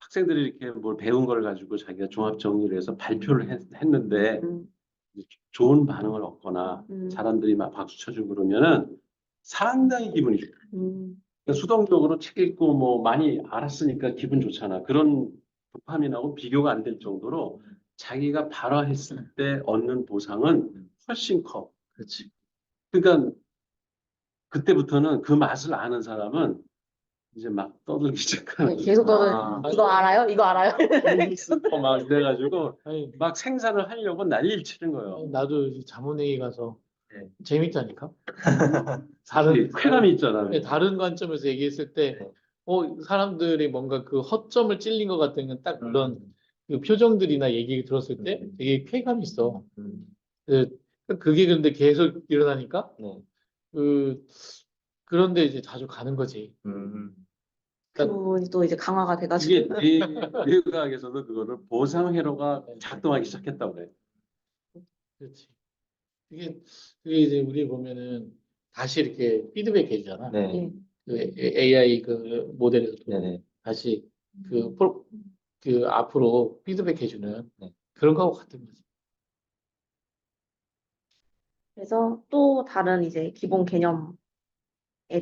학생들이 이렇게 뭘 배운 걸 가지고 자기가 종합 정리를 해서 발표를 했는데 좋은 반응을 얻거나 사람들이 막 박수 쳐주고 그러면은 상당히 기분이 좋아. 그러니까 수동적으로 책 읽고 뭐 많이 알았으니까 기분 좋잖아. 그런 도파민하고 비교가 안 될 정도로 자기가 발화했을 때 얻는 보상은 훨씬 커. 그렇지. 그러니까 그때부터는 그 맛을 아는 사람은 이제 막 떠들기 시작하는 거야. 계속 저는 아. 이거 알아요? 이거 알아요? 막 이래가지고 아니, 막 생산을 하려고 난리를 치는 거예요. 나도 이 자문회의 가서 네. 재밌다니까. 쾌감이 있잖아. 다른 관점에서 얘기했을 때, 네. 사람들이 뭔가 그 허점을 찔린 것 같은 딱 그런 그 표정들이나 얘기 들었을 때 되게 쾌감이 있어. 그게 근데 계속 일어나니까, 네. 그런데 이제 자주 가는 거지. 그 부분이 또 이제 강화가 이게 돼가지고 뇌의학에서도 그거를 보상회로가 작동하기 시작했다고 그래. 그렇지. 그게 이제 우리 보면은 다시 이렇게 피드백 해주잖아. 네. 그 AI 그 모델에서도 네네. 다시 그 앞으로 피드백 해주는 네. 그런 거하고 같은 거지. 그래서 또 다른 이제 기본 개념에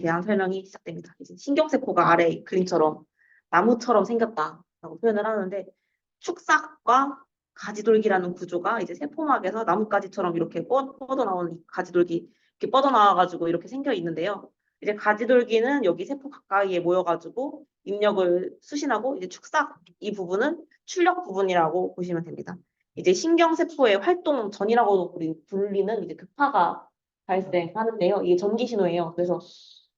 대한 설명이 시작됩니다. 이제 신경세포가 아래 그림처럼 나무처럼 생겼다라고 표현을 하는데 축삭과 가지돌기라는 구조가 이제 세포막에서 나뭇가지처럼 이렇게 뻗어나오는 이 가지돌기 이렇게 뻗어나와가지고 이렇게 생겨 있는데요. 이제 가지돌기는 여기 세포 가까이에 모여가지고 입력을 수신하고 이제 축삭 이 부분은 출력 부분이라고 보시면 됩니다. 이제 신경세포의 활동 전이라고 불리는 이제 극파가 발생하는데요. 이게 전기 신호예요. 그래서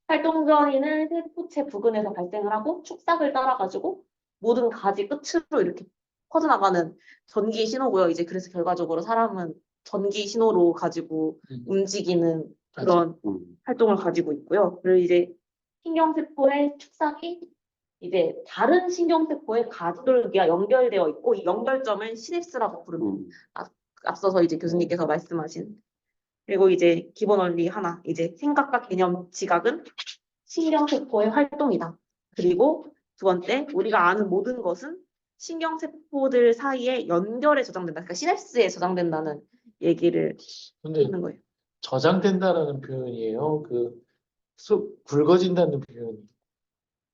활동 전이는 세포체 부근에서 발생을 하고 축삭을 따라가지고 모든 가지 끝으로 이렇게 퍼져나가는 전기 신호고요. 이제 그래서 결과적으로 사람은 전기 신호로 가지고 움직이는 그런 활동을 가지고 있고요. 그리고 이제 신경세포의 축삭이 이제 다른 신경세포의 가지돌기와 연결되어 있고 이 연결점을 시냅스라고 부릅니다. 앞서서 이제 교수님께서 말씀하신. 그리고 이제 기본 원리 하나, 이제 생각과 개념 지각은 신경세포의 활동이다. 그리고 두 번째, 우리가 아는 모든 것은 신경세포들 사이에 연결에 저장된다. 그러니까 시냅스에 저장된다는 얘기를 근데 하는 거예요. 저장된다라는 표현이에요. 굵어진다는 표현이.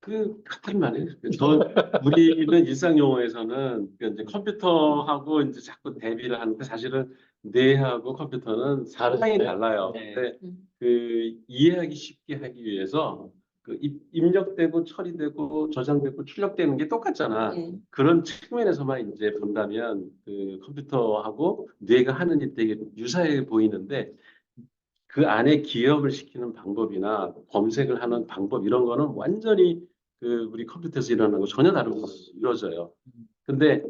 그 같은 말이에요. 우리는 일상 용어에서는 그 이제 컴퓨터하고 이제 자꾸 대비를 하는데 사실은 뇌하고 컴퓨터는 상당히 다르죠. 달라요. 네. 근데 그 이해하기 쉽게 하기 위해서 그 입력되고 처리되고 저장되고 출력되는 게 똑같잖아. 네. 그런 측면에서만 이제 본다면 그 컴퓨터하고 뇌가 하는 일이 되게 유사해 보이는데 그 안에 기억을 시키는 방법이나 검색을 하는 방법 이런 거는 완전히 그 우리 컴퓨터에서 일어나는 거 전혀 다른 걸로 이루어져요. 근데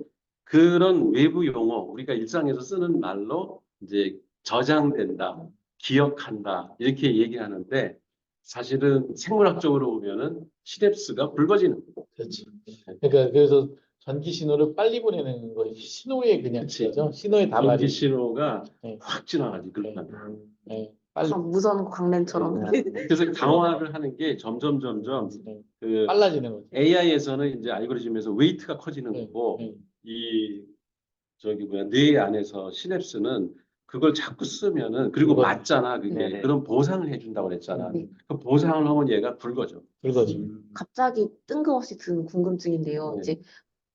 그런 외부 용어 우리가 일상에서 쓰는 말로 이제 저장된다, 기억한다 이렇게 얘기하는데 사실은 생물학적으로 보면은 시냅스가 굵어지는 거예요. 그렇지. 그러니까 그래서 전기 신호를 빨리 보내는 거예요. 신호에 그냥 그치. 그죠? 신호의 전기 다발이. 신호가 네. 확 지나가지 그러면. 네. 빨리 무선 광랜처럼. 그래서 강화를 하는 게 점점 네. 그 빨라지는 거죠. AI에서는 이제 알고리즘에서 웨이트가 커지는 네. 거고 네. 이 저기 뭐야 뇌 안에서 시냅스는 그걸 자꾸 쓰면은 그리고 굵어져. 맞잖아 그게 네. 그런 보상을 해준다고 그랬잖아. 네. 그 보상을 하면 얘가 굵어져. 굵어지. 갑자기 뜬금없이 든 궁금증인데요. 네. 이제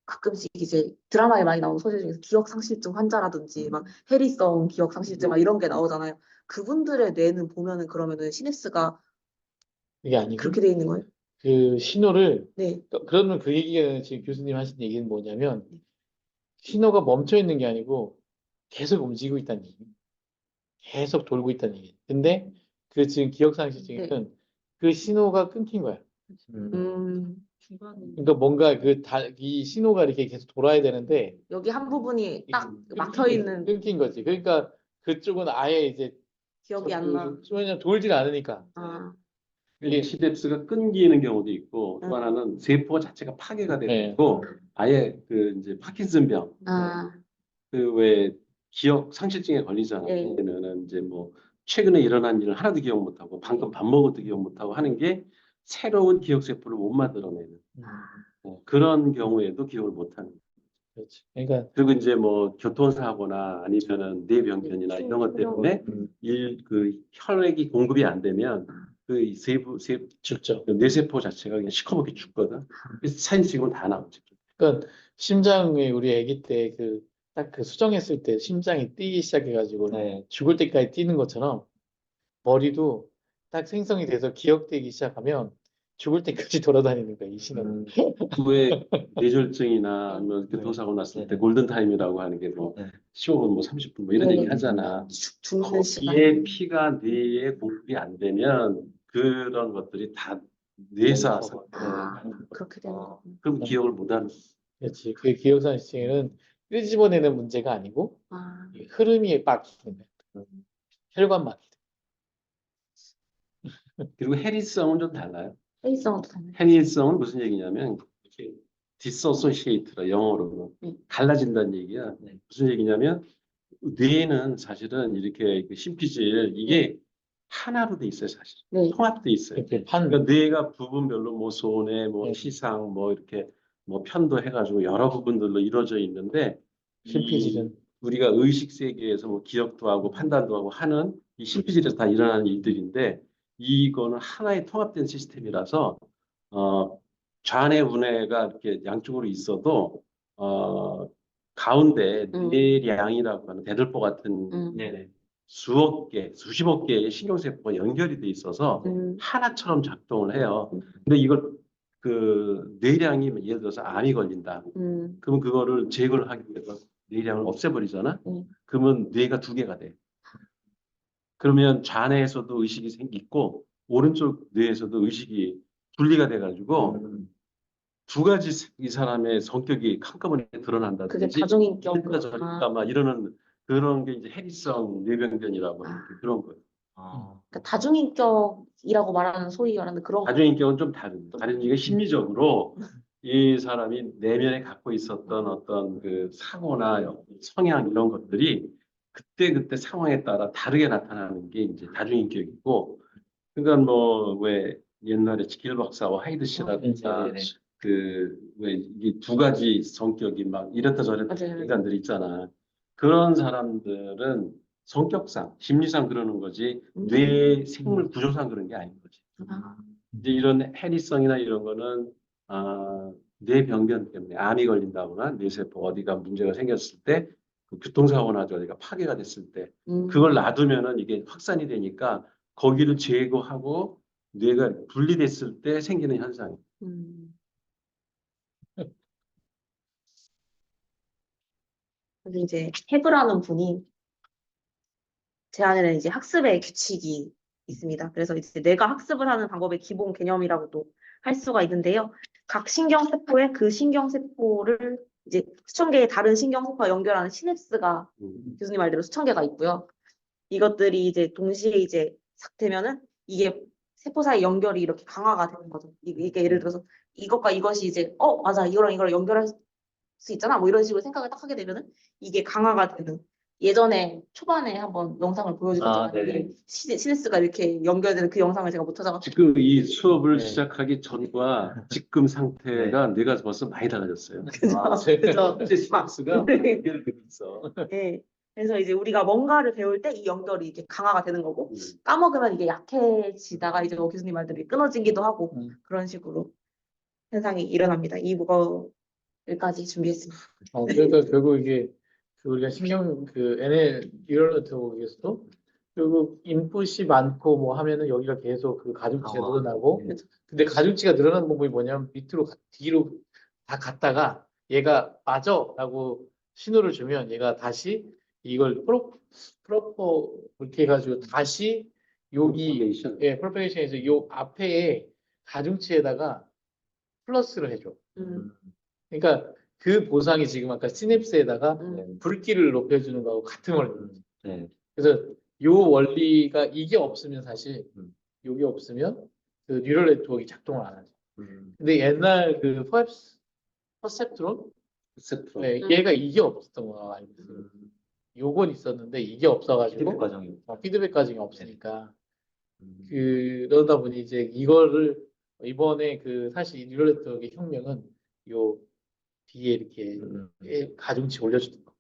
가끔씩 이제 드라마에 많이 나오는 소재 중에서 기억상실증 환자라든지 막 해리성 기억상실증 막 이런 게 나오잖아요. 그분들의 뇌는 보면은 그러면은 시냅스가 그게 아니고 그렇게 돼 있는 거예요? 그 신호를 네. 그러면 그 얘기가 지금 교수님 하신 얘기는 뭐냐면 신호가 멈춰 있는 게 아니고 계속 움직이고 있다는 얘기. 계속 돌고 있다는 얘기. 근데 그 지금 기억상실증은 그 신호가 끊긴 거야. 중간에 그러니까 뭔가 이 신호가 이렇게 계속 돌아야 되는데 여기 한 부분이 딱 끊긴 막혀 거지. 있는 끊긴 거지. 그러니까 그쪽은 아예 이제 기억이 안 나. 왜냐면 돌질 않으니까. 아, 이게 시냅스가 끊기는 경우도 있고 또 하나는 세포 자체가 파괴가 되고 네. 있고 아예 그 이제 파킨슨병 아, 그 왜 기억 상실증에 걸리잖아. 네. 그러면은 이제 뭐 최근에 일어난 일을 하나도 기억 못하고 방금 밥 먹어도 기억 못하고 하는 게 새로운 기억 세포를 못 만들어내는 그런 경우에도 기억을 못하는. 그렇지. 그러니까 그리고 이제 뭐 교통사고나 아니면은 뇌병변이나 이런 것 때문에 그 혈액이 공급이 안 되면 그 세포 죽죠. 뇌세포 자체가 그냥 시커멓게 죽거든. 그래서 사진 찍으면 다 나오지. 그러니까 심장이 우리 아기 때 딱 그 수정했을 때 심장이 뛰기 시작해가지고 네. 죽을 때까지 뛰는 것처럼 머리도 딱 생성이 돼서 기억되기 시작하면 죽을 때까지 돌아다니는 거야, 이 신호는. 왜 뇌졸중이나 아니면 교통사고 났을 때 골든타임이라고 하는 게 뭐 네. 15분, 뭐 30분 뭐 이런 네. 얘기 하잖아. 죽는 시간. 거기에 피가 뇌에 공급이 안 되면 그런 것들이 다 뇌사 아, 그렇게 되는 거구나. 그럼 기억을 못 하는. 그렇지. 그 기억상실증은 끄집어내는 문제가 아니고 아, 이 흐름이 막히는 거야. 혈관 막히는. 그리고 해리성은 좀 달라요. 회의성도 다르네. 해리성은 무슨 얘기냐면 이렇게 디소시에이트라 영어로는 갈라진다는 얘기야. 네. 무슨 얘기냐면 뇌는 사실은 이렇게 그 심피질 이게 하나로 돼 있어요, 사실. 네. 통합돼 있어요. 이렇게 판. 그러니까 뇌가 부분별로 뭐 손해, 뭐 네. 시상, 뭐 이렇게 뭐 편도 해가지고 여러 부분들로 이루어져 있는데 심피질은 우리가 의식 세계에서 뭐 기억도 하고 판단도 하고 하는 이 심피질에서 다 일어나는 일들인데 이거는 하나의 통합된 시스템이라서 좌뇌 우뇌가 이렇게 양쪽으로 있어도 가운데 뇌량이라고 하는 대들보 같은 네네. 수억 개, 수십억 개의 신경세포가 연결이 돼 있어서 하나처럼 작동을 해요. 근데 이걸 그 뇌량이 예를 들어서 암이 걸린다. 그러면 그거를 제거를 하기 위해서 뇌량을 없애버리잖아. 그러면 뇌가 두 개가 돼. 그러면 좌뇌에서도 의식이 생기고 오른쪽 뇌에서도 의식이 분리가 돼가지고 두 가지 이 사람의 성격이 한꺼번에 그게 드러난다든지 다중인격. 이랬다 저랬다 막 이러는 그런 게 이제 해리성 뇌병변이라고 하는 그런 거예요. 아, 그러니까 다중인격이라고 말하는 소위 말하는 그런 다중인격은 좀 다른 이게 심리적으로 이 사람이 내면에 갖고 있었던 어떤 그 사고나 성향 이런 것들이 그때 상황에 따라 다르게 나타나는 게 이제 다중인격이고, 그러니까 뭐 왜 옛날에 지킬 박사와 하이드 씨라든가 네네네. 그 왜 이 두 가지 성격이 막 이랬다 저랬다 맞아요. 인간들 있잖아. 그런 사람들은 성격상, 심리상 그러는 거지 뇌 생물 구조상 그런 게 아닌 거지. 아, 이제 이런 해리성이나 이런 거는 뇌 병변 때문에 암이 걸린다거나 뇌세포 어디가 문제가 생겼을 때 그 교통사고나 어디가 파괴가 됐을 때 그걸 놔두면은 이게 확산이 되니까 거기를 제거하고 뇌가 분리됐을 때 생기는 현상이에요. 근데 이제 해브라는 분이 제 안에는 이제 학습의 규칙이 있습니다. 그래서 이제 내가 학습을 하는 방법의 기본 개념이라고도 할 수가 있는데요. 각 신경세포에 그 신경세포를 이제 수천 개의 다른 신경세포와 연결하는 시냅스가 교수님 말대로 수천 개가 있고요. 이것들이 이제 동시에 이제 싹 되면은 이게 세포 사이 연결이 이렇게 강화가 되는 거죠. 이게 예를 들어서 이것과 이것이 이제 맞아 이거랑 이거랑 연결할 수 있잖아 뭐 이런 식으로 생각을 딱 하게 되면은 이게 강화가 되는, 예전에 초반에 한번 영상을 보여주셨잖아요. 네네. 시네스가 이렇게 연결되는 그 영상을 제가 못 찾아가지고 지금 이 수업을 네. 시작하기 전과 지금 상태가 뇌가 벌써 많이 달라졌어요. 그죠? 이제 시막스가 네. 연결되고 있어. 네. 그래서 이제 우리가 뭔가를 배울 때 이 연결이 이렇게 강화가 되는 거고 까먹으면 이게 약해지다가 이제 뭐 교수님 말대로 끊어지기도 하고 그런 식으로 현상이 일어납니다. 이 부분까지 준비했습니다. 그러니까 결국 이게 그 우리가 신경 그 NL 뉴럴 네트워크에서도 결국 인풋이 많고 뭐 하면은 여기가 계속 그 가중치가 아, 늘어나고, 네. 근데 가중치가 늘어나는 방법이 뭐냐면 밑으로 뒤로 다 갔다가 얘가 빠져라고 신호를 주면 얘가 다시 이걸 프로퍼 그렇게 해가지고 다시 여기 Propagation. 프로페이션에서 요 앞에 가중치에다가 플러스를 해줘. 그러니까 그 보상이 지금 아까 시냅스에다가 불길을 높여주는 거하고 같은 원리입니다. 네. 그래서 요 원리가 이게 없으면 사실 요게 없으면 그 뉴럴 네트워크가 작동을 안 하죠. 근데 옛날 그 퍼셉트론 네, 얘가 이게 없었던 거 알고 있어요. 요건 있었는데 이게 없어가지고 피드백 과정이. 피드백 과정이 없으니까 그러다 보니 이제 이거를 이번에 그 사실 뉴럴 네트워크의 혁명은 요 뒤에 이렇게 가중치 올려주는 거.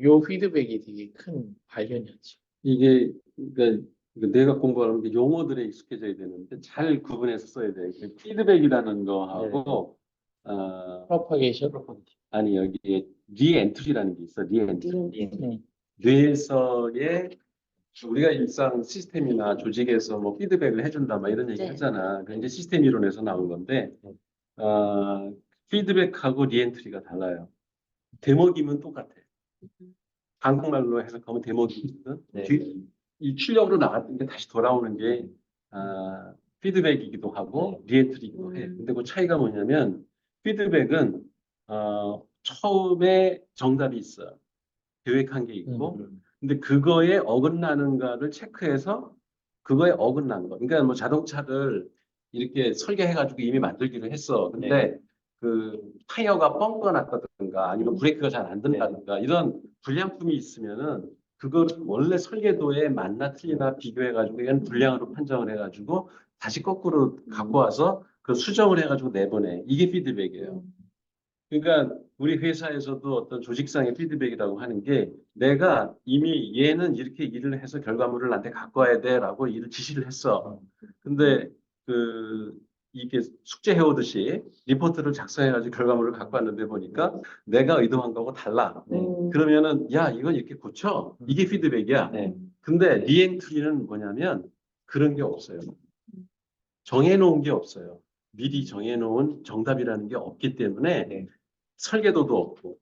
요 피드백이 되게 큰 발견이었죠. 이게 그러니까 내가 공부하는 게 용어들에 익숙해져야 되는데 잘 구분해서 써야 돼. 그 피드백이라는 거하고 프로파게이션. 아니 여기에 리엔트리라는 게 있어. 리엔트리. 뇌에서의 우리가 일상 시스템이나 조직에서 뭐 피드백을 해준다 막 이런 얘기 네. 하잖아. 그 이제 시스템 이론에서 나온 건데 피드백하고 리엔트리가 달라요. 대먹이면 똑같아. 한국말로 해석하면 대먹이거든. 네. 이 출력으로 나갔던 게 다시 돌아오는 게 피드백이기도 하고 리엔트리이기도 해. 근데 그 차이가 뭐냐면 피드백은 처음에 정답이 있어. 계획한 게 있고 근데 그거에 어긋나는가를 체크해서 그거에 어긋난 거. 그러니까 뭐 자동차를 이렇게 설계해가지고 이미 만들기로 했어. 근데 그 타이어가 뻥크가 났다든가 아니면 브레이크가 잘 안 된다든가 이런 불량품이 있으면은 그걸 원래 설계도에 맞나 틀리나 비교해가지고 이건 불량으로 판정을 해가지고 다시 거꾸로 갖고 와서 그 수정을 해가지고 내보내. 이게 피드백이에요. 그러니까 우리 회사에서도 어떤 조직상의 피드백이라고 하는 게 내가 이미 얘는 이렇게 일을 해서 결과물을 나한테 갖고 와야 돼라고 일을 지시를 했어. 근데 이게 숙제 해오듯이 리포트를 작성해가지고 결과물을 갖고 왔는데 보니까 내가 의도한 거하고 달라. 그러면은 야 이건 이렇게 고쳐. 이게 피드백이야. 근데 리엔트리는 뭐냐면 그런 게 없어요. 정해놓은 게 없어요. 미리 정해놓은 정답이라는 게 없기 때문에 설계도도 없고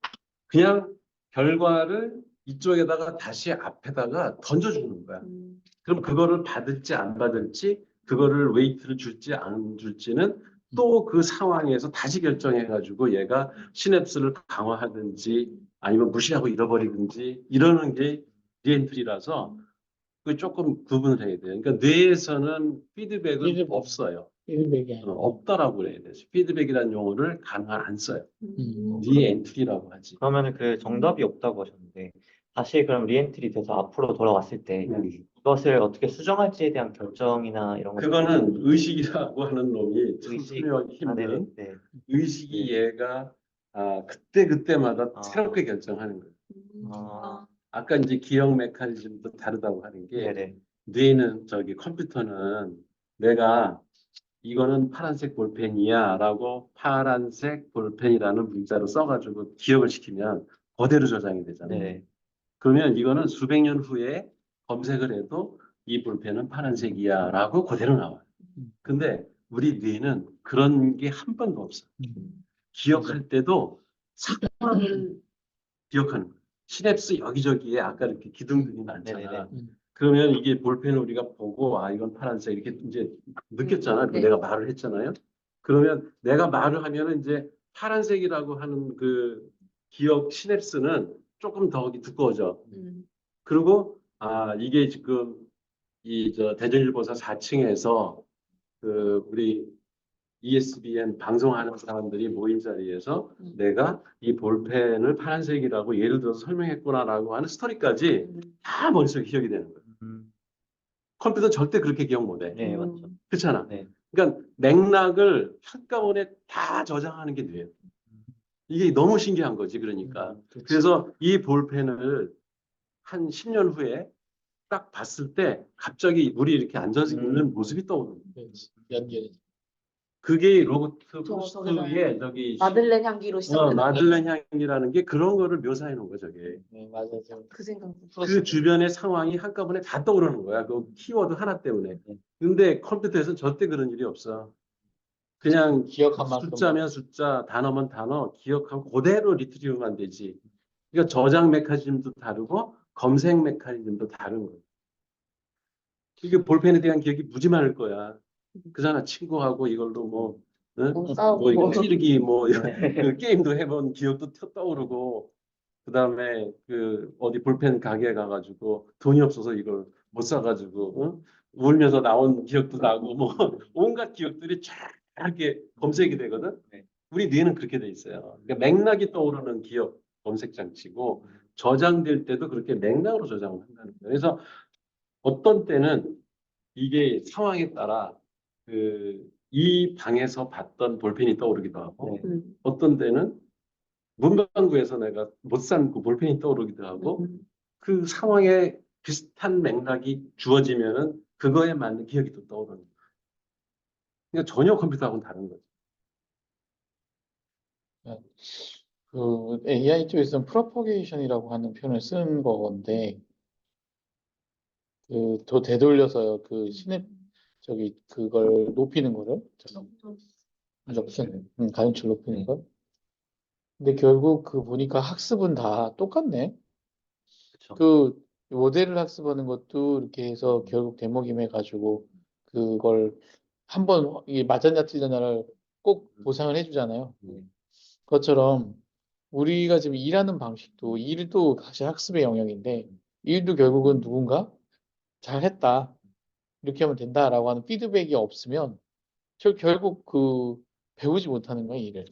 그냥 결과를 이쪽에다가 다시 앞에다가 던져주는 거야. 음. 그럼 그거를 받을지 안 받을지, 그거를 웨이트를 줄지 안 줄지는 또 그 상황에서 다시 결정해가지고 얘가 시냅스를 강화하든지 아니면 무시하고 잃어버리든지 이러는 게 리엔트리라서 그 조금 구분을 해야 돼요. 그러니까 뇌에서는 피드백은 피드백. 없어요. 피드백이 아니고. 없다라고 그래야 돼요. 피드백이라는 용어를 간헐 안 써요. 음. 리엔트리라고 하지. 그러면은 그 정답이 없다고 하셨는데 다시 그럼 리엔트리 돼서 앞으로 돌아왔을 때 이것을 어떻게 수정할지에 대한 결정이나 이런 것 그거는 의식이라고 하는 놈이 참 의식 설명하기 네네 힘든 네. 의식이 얘가 그때마다 아. 새롭게 결정하는 거예요. 아. 아까 이제 기억 메커니즘도 다르다고 하는 게 네네 뇌는 컴퓨터는 내가 이거는 파란색 볼펜이야라고 파란색 볼펜이라는 문자로 써가지고 기억을 시키면 그대로 저장이 되잖아요. 네네 그러면 이거는 수백 년 후에 검색을 해도 이 볼펜은 파란색이야라고 그대로 나와요. 근데 우리 뇌는 그런 게 한 번도 없어. 기억할 때도 상황을 기억하는 거예요. 시냅스 여기저기에 아까 이렇게 기둥들이 많잖아. 네네네 그러면 이게 볼펜을 우리가 보고 이건 파란색 이렇게 이제 느꼈잖아. 네. 내가 말을 했잖아요. 그러면 내가 말을 하면은 이제 파란색이라고 하는 그 기억 시냅스는 조금 더 두꺼워져. 음. 그리고 이게 지금 대전일보사 4층에서 그 우리 ESPN 방송하는 사람들이 모인 자리에서 내가 이 볼펜을 파란색이라고 예를 들어서 설명했구나라고 하는 스토리까지 음. 다 머릿속에 기억이 되는 거예요. 음. 컴퓨터는 절대 그렇게 기억 못해. 네 맞죠 그렇잖아. 네 그러니까 맥락을 한꺼번에 다 저장하는 게 뇌예요. 이게 너무 신기한 거지. 그러니까. 그치. 그래서 이 볼펜을 한 10년 후에 딱 봤을 때 갑자기 우리 이렇게 앉아서 있는 모습이 떠오르는 거예요. 그치. 연결이. 그게 로버트 저기다. 프루스트의 마들렌 향기로 시작되는 마들렌 향이라는 게 그런 거를 묘사해 놓은 거죠. 저게. 네, 맞아요. 그 생각. 그 주변의 상황이 한꺼번에 다 떠오르는 거야. 그 키워드 하나 때문에. 근데 컴퓨터에서는 절대 그런 일이 없어. 그냥 기억한 만큼. 숫자면 숫자, 단어면 단어, 기억하고 그대로 리트리브만 되지. 그러니까 저장 메커니즘도 다르고 검색 메커니즘도 다른 거예요. 이게 볼펜에 대한 기억이 무지 많을 거야. 그잖아. 친구하고 이걸로 뭐, 응? 싸우고. 이거 찌르기 그 게임도 해본 기억도 떠오르고 그다음에 그 어디 볼펜 가게에 가가지고 돈이 없어서 이걸 못 사가지고 울면서 나온 기억도 나고 뭐 온갖 기억들이 쫙 이렇게 검색이 되거든. 네. 우리 뇌는 그렇게 돼 있어요. 그러니까 맥락이 떠오르는 기억 검색 장치고 저장될 때도 그렇게 맥락으로 저장을 한다는 거예요. 그래서 어떤 때는 이게 상황에 따라 이 방에서 봤던 볼펜이 떠오르기도 하고 네. 어떤 때는 문방구에서 내가 못 산 그 볼펜이 떠오르기도 하고 그 상황에 비슷한 맥락이 주어지면은 그거에 맞는 기억이 또 떠오르는 거예요. 그러니까 전혀 컴퓨터하고는 다른 거죠. 그 AI 쪽에서는 프로포게이션이라고 하는 표현을 쓴 건데, 그 더 되돌려서요. 그 그걸 높이는 거를 가중치를 높이는 걸. 근데 결국 그 보니까 학습은 다 똑같네. 그쵸 그 모델을 학습하는 것도 이렇게 해서 결국 데모김해 가지고 그걸 한번 이 맞았냐 틀렸냐를 꼭 보상을 해주잖아요. 그것처럼 우리가 지금 일하는 방식도 일도 사실 학습의 영역인데 일도 결국은 누군가 잘했다 이렇게 하면 된다라고 하는 피드백이 없으면 결국 그 배우지 못하는 거예요 일을.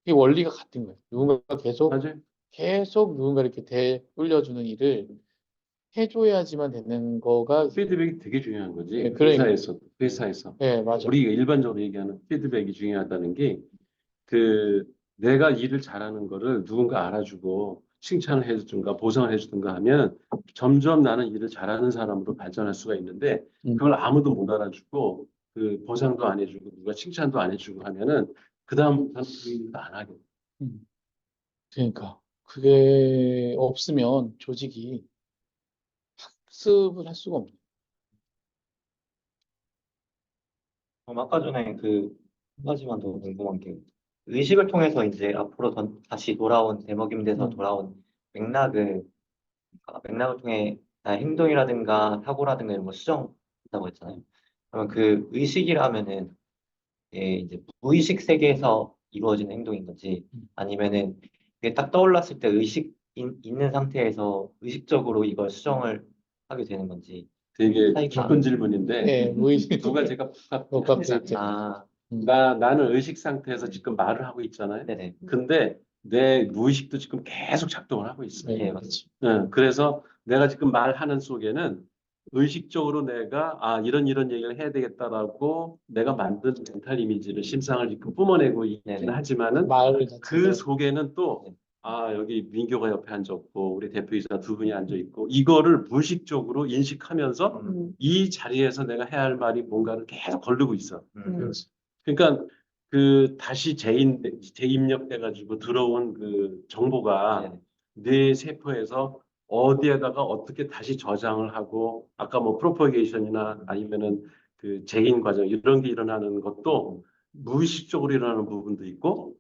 이 원리가 같은 거예요. 누군가 맞아요. 계속 누군가 이렇게 되돌려주는 일을 해줘야지만 되는 거가 피드백이 되게 중요한 거지. 네, 그러니까. 회사에서. 네 맞아. 우리가 일반적으로 얘기하는 피드백이 중요하다는 게 내가 일을 잘하는 거를 누군가 알아주고 칭찬을 해주든가 보상을 해주든가 하면 점점 나는 일을 잘하는 사람으로 발전할 수가 있는데 그걸 아무도 못 알아주고 그 보상도 안 해주고 누가 칭찬도 안 해주고 하면은 그 다음 사람 그 일도 안 하게 돼. 그러니까 그게 없으면 조직이 학습을 할 수가 없네. 아까 전에 한 가지만 더 궁금한 게 의식을 통해서 이제 앞으로 다시 돌아온 대먹임 돼서 돌아온 맥락을 맥락을 통해 나의 행동이라든가 사고라든가 이런 걸 수정한다고 했잖아요. 그러면 그 의식이라면은 이제 무의식 세계에서 이루어지는 행동인 건지 아니면은 이게 딱 떠올랐을 때 있는 상태에서 의식적으로 이걸 수정을 하게 되는 건지 되게 차이가 깊은 질문인데 네, 무의식 두 가지가 복합돼 복합합니다. 있죠. 아, 나는 의식 상태에서 지금 말을 하고 있잖아요. 네네. 근데 내 무의식도 지금 계속 작동을 하고 있어요. 네, 예, 그렇죠. 그래서 내가 지금 말하는 속에는 의식적으로 내가 이런 얘기를 해야 되겠다라고 내가 만든 멘탈 이미지를 심상을 지금 뿜어내고 있긴 네네. 하지만은 말을 그 자체가 속에는 또 여기 민교가 옆에 앉았고 우리 대표이사 두 분이 앉아 있고 이거를 무의식적으로 인식하면서 이 자리에서 내가 해야 할 말이 뭔가를 계속 거르고 있어. 그렇죠. 그러니까 그 다시 재입력돼 가지고 들어온 그 정보가 네네. 뇌 세포에서 어디에다가 어떻게 다시 저장을 하고 아까 뭐 프로퍼게이션이나 아니면은 그 재인 과정 이런 게 일어나는 것도 무의식적으로 일어나는 부분도 있고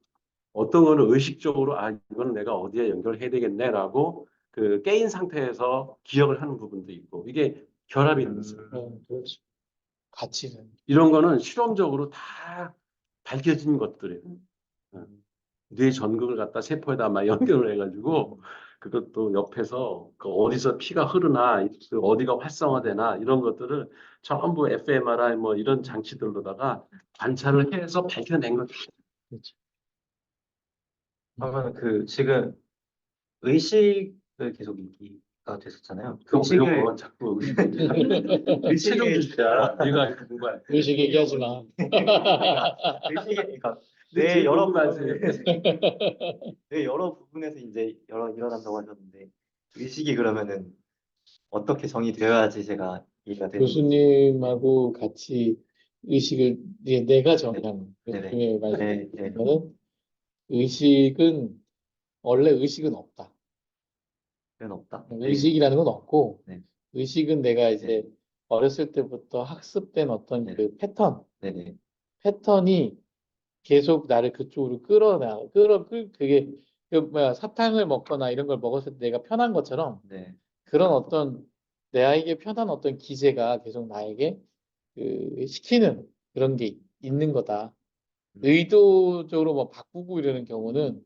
어떤 거는 의식적으로 이거는 내가 어디에 연결해야 되겠네라고 그 깨인 상태에서 기억을 하는 부분도 있고 이게 결합이 돼 있어요. 그렇죠. 가치는. 이런 거는 실험적으로 다 밝혀진 것들이에요. 뇌 전극을 갖다 세포에다 막 연결을 해가지고 그것도 옆에서 그 어디서 피가 흐르나 그 어디가 활성화되나 이런 것들을 전부 fMRI 뭐 이런 장치들로다가 관찰을 해서 밝혀낸 거죠. 그렇죠. 그러면 그 지금 의식을 계속 얘기가 됐었잖아요. 그 의식을 어려워 자꾸 최종 의식을 주제야. 네가 공부할 때. 의식 얘기하지 마. 의식이 그러니까 근데 뇌 제일 여러 궁금하세요. 뇌 여러 부분에서 이제 일어난다고 하셨는데 의식이 그러면은 어떻게 정의되어야지 제가 이해가 되는 건지. 교수님하고 같이 의식을 이제 내가 정의하는 네네. 교수님의 네, 네. 말씀은 의식은 원래 의식은 없다. 그건 없다. 네. 의식이라는 건 없고 네. 의식은 내가 이제 어렸을 때부터 학습된 어떤 네. 그 네네. 패턴이 계속 나를 그쪽으로 그게 그 뭐야 사탕을 먹거나 이런 걸 먹었을 때 내가 편한 것처럼 네. 그런 어떤 내에게 편한 어떤 기제가 계속 나에게 그 시키는 그런 게 있는 거다. 의도적으로 뭐 바꾸고 이러는 경우는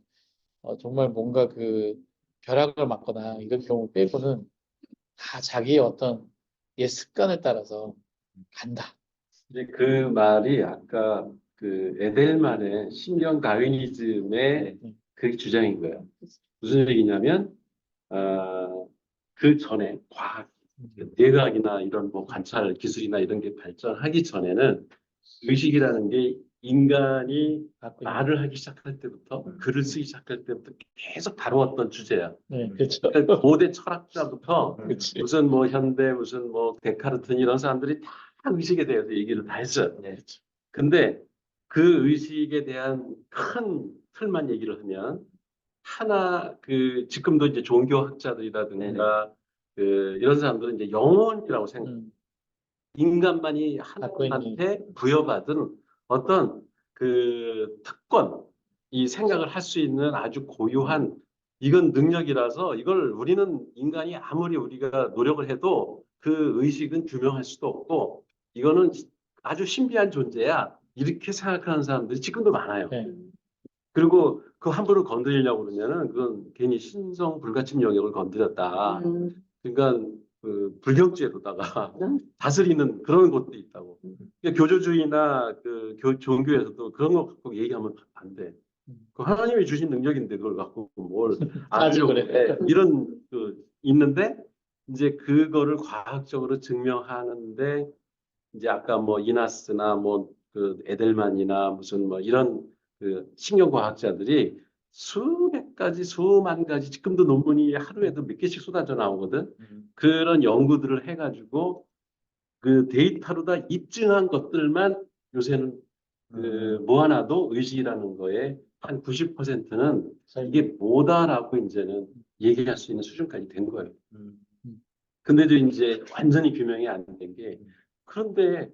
정말 뭔가 그 벼락을 맞거나 이런 경우 빼고는 다 자기의 어떤 옛 습관을 따라서 간다. 이제 그 말이 아까 그 에델만의 신경 다윈이즘의 네. 그 주장인 거예요. 무슨 얘기냐면 그 전에 뇌과학이나 이런 뭐 관찰 기술이나 이런 게 발전하기 전에는 의식이라는 게 인간이 갖고 있는. 말을 하기 시작할 때부터 글을 쓰기 시작할 때부터 계속 다루었던 주제야. 네, 그렇죠. 그러니까 고대 철학자부터 그렇지. 무슨 뭐 현대 무슨 뭐 데카르트 이런 사람들이 다 의식에 대해서 얘기를 다 했어요. 네. 근데 그 의식에 대한 큰 틀만 얘기를 하면 하나 그 지금도 이제 종교학자들이라든가 그 이런 사람들은 이제 영혼이라고 생각. 인간만이 갖고 있는. 하나님한테 부여받은 어떤 그 특권, 이 생각을 할 수 있는 아주 고유한 이건 능력이라서 이걸 우리는 인간이 아무리 우리가 노력을 해도 그 의식은 규명할 수도 없고 이거는 아주 신비한 존재야. 이렇게 생각하는 사람들이 지금도 많아요. 네. 그리고 그 함부로 건드리려고 그러면은 그건 괜히 신성 불가침 영역을 건드렸다. 그러니까 그 불경죄로다가 다스리는 그런 것도 있다고. 그러니까 교조주의나 그 종교에서도 그런 거 갖고 얘기하면 안 돼. 그 하나님이 주신 능력인데 그걸 갖고 뭘 따지고 아주려고 그래. 해. 이런 그 있는데 이제 그거를 과학적으로 증명하는데 이제 아까 뭐 이나스나 뭐 그 에델만이나 무슨 뭐 이런 그 신경과학자들이 수백 가지, 수만 가지 지금도 논문이 하루에도 몇 개씩 쏟아져 나오거든. 그런 연구들을 해가지고 그 데이터로 다 입증한 것들만 요새는 그 뭐 하나도 의식이라는 거에 한 90%는 이게 뭐다라고 이제는 얘기할 수 있는 수준까지 된 거예요. 근데도 이제 완전히 규명이 안 된 게 그런데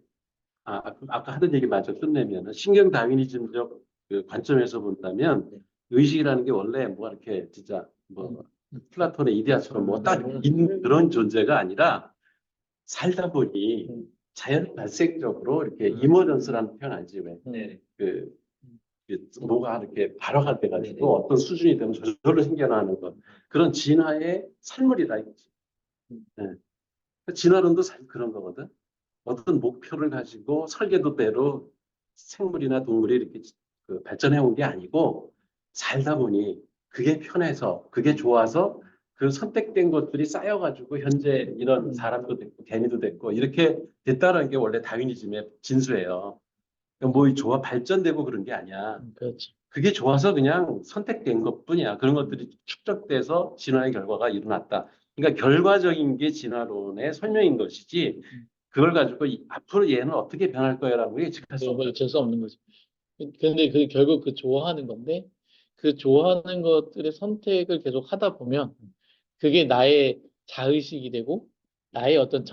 아까 하던 얘기 마저 끝내면 신경 다윈이즘적 그 관점에서 본다면 의식이라는 게 원래 뭐 이렇게 진짜 뭐 플라톤의 이데아처럼 뭐 딱 있는 그런 존재가 아니라 살다 보니 자연 발생적으로 이렇게 이머전스라는 표현 알지 왜? 네. 그, 뭐가 이렇게 발화가 돼가지고 어떤 수준이 되면 저절로 생겨나는 것 그런 진화의 산물이다 이거지. 네. 진화론도 사실 그런 거거든. 어떤 목표를 가지고 설계도대로 생물이나 동물이 이렇게 발전해 온 게 아니고 살다 보니 그게 편해서 그게 좋아서 그 선택된 것들이 쌓여가지고 현재 이런 사람도 됐고 개미도 됐고 이렇게 됐다는 게 원래 다윈이즘의 진수예요. 그러니까 뭐 좋아 발전되고 그런 게 아니야. 그렇죠. 그게 좋아서 그냥 선택된 것뿐이야. 그런 것들이 축적돼서 진화의 결과가 일어났다. 그러니까 결과적인 게 진화론의 설명인 것이지 그걸 가지고 앞으로 얘는 어떻게 변할 거야라고 예측할 수 뭐 없다. 어쩔 수 없는 거죠. 근데 그 결국 그 좋아하는 건데 그 좋아하는 것들의 선택을 계속 하다 보면 그게 나의 자의식이 되고 나의 어떤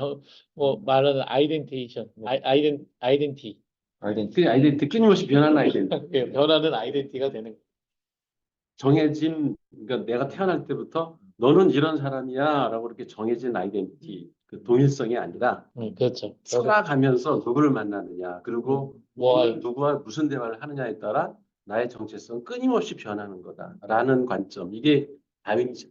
뭐 말하는 아이덴티션, 아이덴티, 아이덴티. 그 아이덴티 끊임없이 변하는 아이덴티. 변하는 아이덴티가 되는 거예요. 정해진 그러니까 내가 태어날 때부터 너는 이런 사람이야라고 이렇게 정해진 아이덴티 그 동일성이 아니라 그렇죠. 살아가면서 누구를 만나느냐 그리고 뭐 오늘 누구와 무슨 대화를 하느냐에 따라 나의 정체성은 끊임없이 변하는 거다라는 관점 이게 다윈이죠.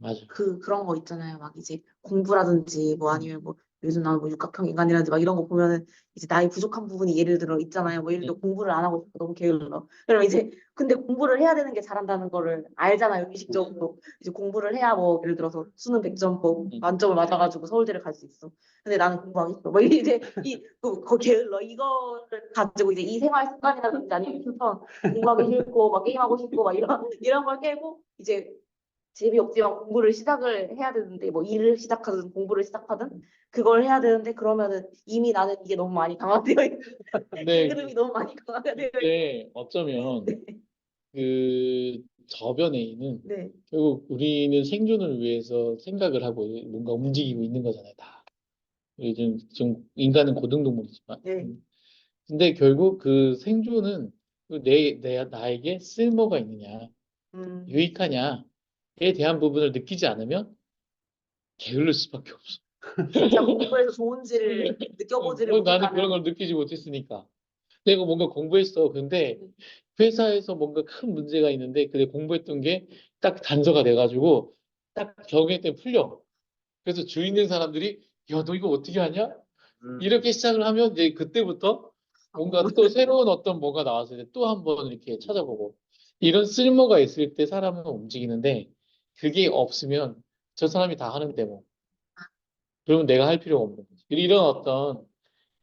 맞아. 그런 거 있잖아요. 막 이제 공부라든지 뭐 아니면 뭐 요즘 나오는 뭐 육각형 인간이라든지 막 이런 거 보면은 이제 나의 부족한 부분이 예를 들어 있잖아요. 뭐 예를 들어 공부를 안 하고 싶어 너무 게을러. 그러면 이제 근데 공부를 해야 되는 게 잘한다는 거를 알잖아요. 의식적으로 이제 공부를 해야 뭐 예를 들어서 수능 100점 뭐 만점을 맞아가지고 서울대를 갈 수 있어. 근데 나는 공부하겠어. 뭐 이제 거 게을러 이거를 가지고 이제 이 생활 습관이라든지 아니면 휴선 공부하기 싫고 막 게임하고 싶고 막 이런 걸 깨고 이제 재미없지만 공부를 시작을 해야 되는데 뭐 일을 시작하든 공부를 시작하든 그걸 해야 되는데 그러면은 이미 나는 이게 너무 많이 강화되어 있는 근데 그림이 너무 많이 강화되어 있는 그때 어쩌면 그 저변에는 네. 결국 우리는 생존을 위해서 생각을 하고 뭔가 움직이고 있는 거잖아요, 다. 요즘 좀 인간은 고등동물이지만. 네. 근데 결국 그 생존은 나에게 쓸모가 있느냐, 음, 유익하냐에 대한 부분을 느끼지 않으면 게을를 수밖에 없어. 진짜 공부해서 좋은지를 느껴보지를 나는 그런 걸 못했다면 느끼지 못했으니까. 내가 뭔가 공부했어. 근데 회사에서 뭔가 큰 문제가 있는데 그때 공부했던 게 딱 단서가 돼가지고 딱 적응했을 때 풀려. 그래서 주위 있는 사람들이 야, 너 이거 어떻게 하냐? 이렇게 시작을 하면 이제 그때부터 뭔가 또 새로운 어떤 뭐가 나왔을 때 또 한 번 이렇게 찾아보고 이런 쓸모가 있을 때 사람은 움직이는데 그게 없으면 저 사람이 다 하는데 뭐 그러면 내가 할 필요가 없는 거지. 이런 어떤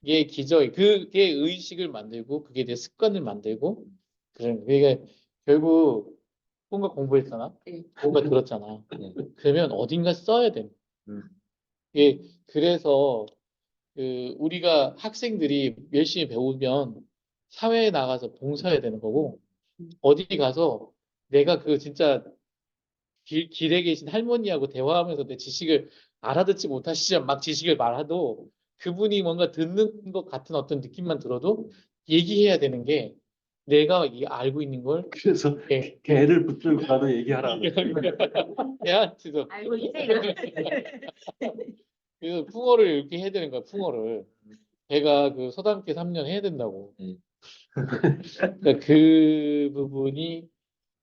게 그게 의식을 만들고 그게 내 습관을 만들고 그게 결국 뭔가 공부했잖아. 네. 뭔가 들었잖아. 네. 그러면 어딘가 써야 돼. 음. 이게 그래서 그 우리가 학생들이 열심히 배우면 사회에 나가서 봉사해야 되는 거고 어디 가서 내가 그 진짜 길에 계신 할머니하고 대화하면서 내 지식을 알아듣지 못하시지만 막 지식을 말해도 그분이 뭔가 듣는 것 같은 어떤 느낌만 들어도 얘기해야 되는 게 내가 알고 있는 걸 그래서 예. 개를 붙들고 가도 얘기하라는 야, 진짜 알고 있지? 이러면. 그래서 풍어를 이렇게 해야 되는 거야, 풍어를. 걔가 그 서당계 3년 해야 된다고. 그러니까 그 부분이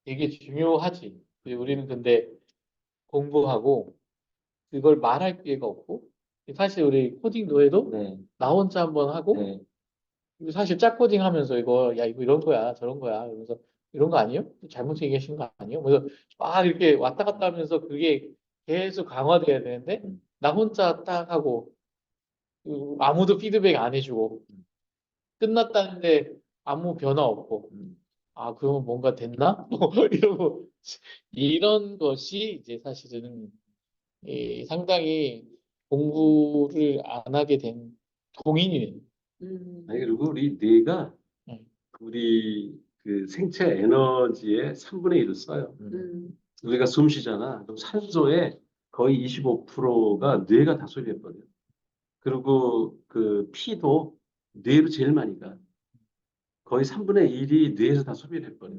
되게 중요하지. 우리는 근데 공부하고 그걸 말할 기회가 없고 사실 우리 코딩도 해도 네. 나 혼자 한번 하고 네. 그리고 사실 짝 코딩 하면서 이거 야 이거 이런 거야 저런 거야 그러면서 이런 거 아니에요? 잘못 얘기하신 거 아니에요? 그래서 막 이렇게 왔다 갔다 하면서 그게 계속 강화돼야 되는데 나 혼자 딱 하고 아무도 피드백 안 해주고 끝났다는데 아무 변화 없고 아 그러면 뭔가 됐나? 뭐 이러고 이런 것이 이제 사실은 상당히 공부를 안 하게 된 동인이에요. 아니 그리고 우리 뇌가 네. 우리 그 생체 에너지의 3분의 1을 써요. 우리가 숨 쉬잖아. 그럼 산소의 거의 25%가 뇌가 다 소비해버려. 그리고 그 피도 뇌로 제일 많이 가. 거의 3분의 1이 뇌에서 다 소비를 해버려.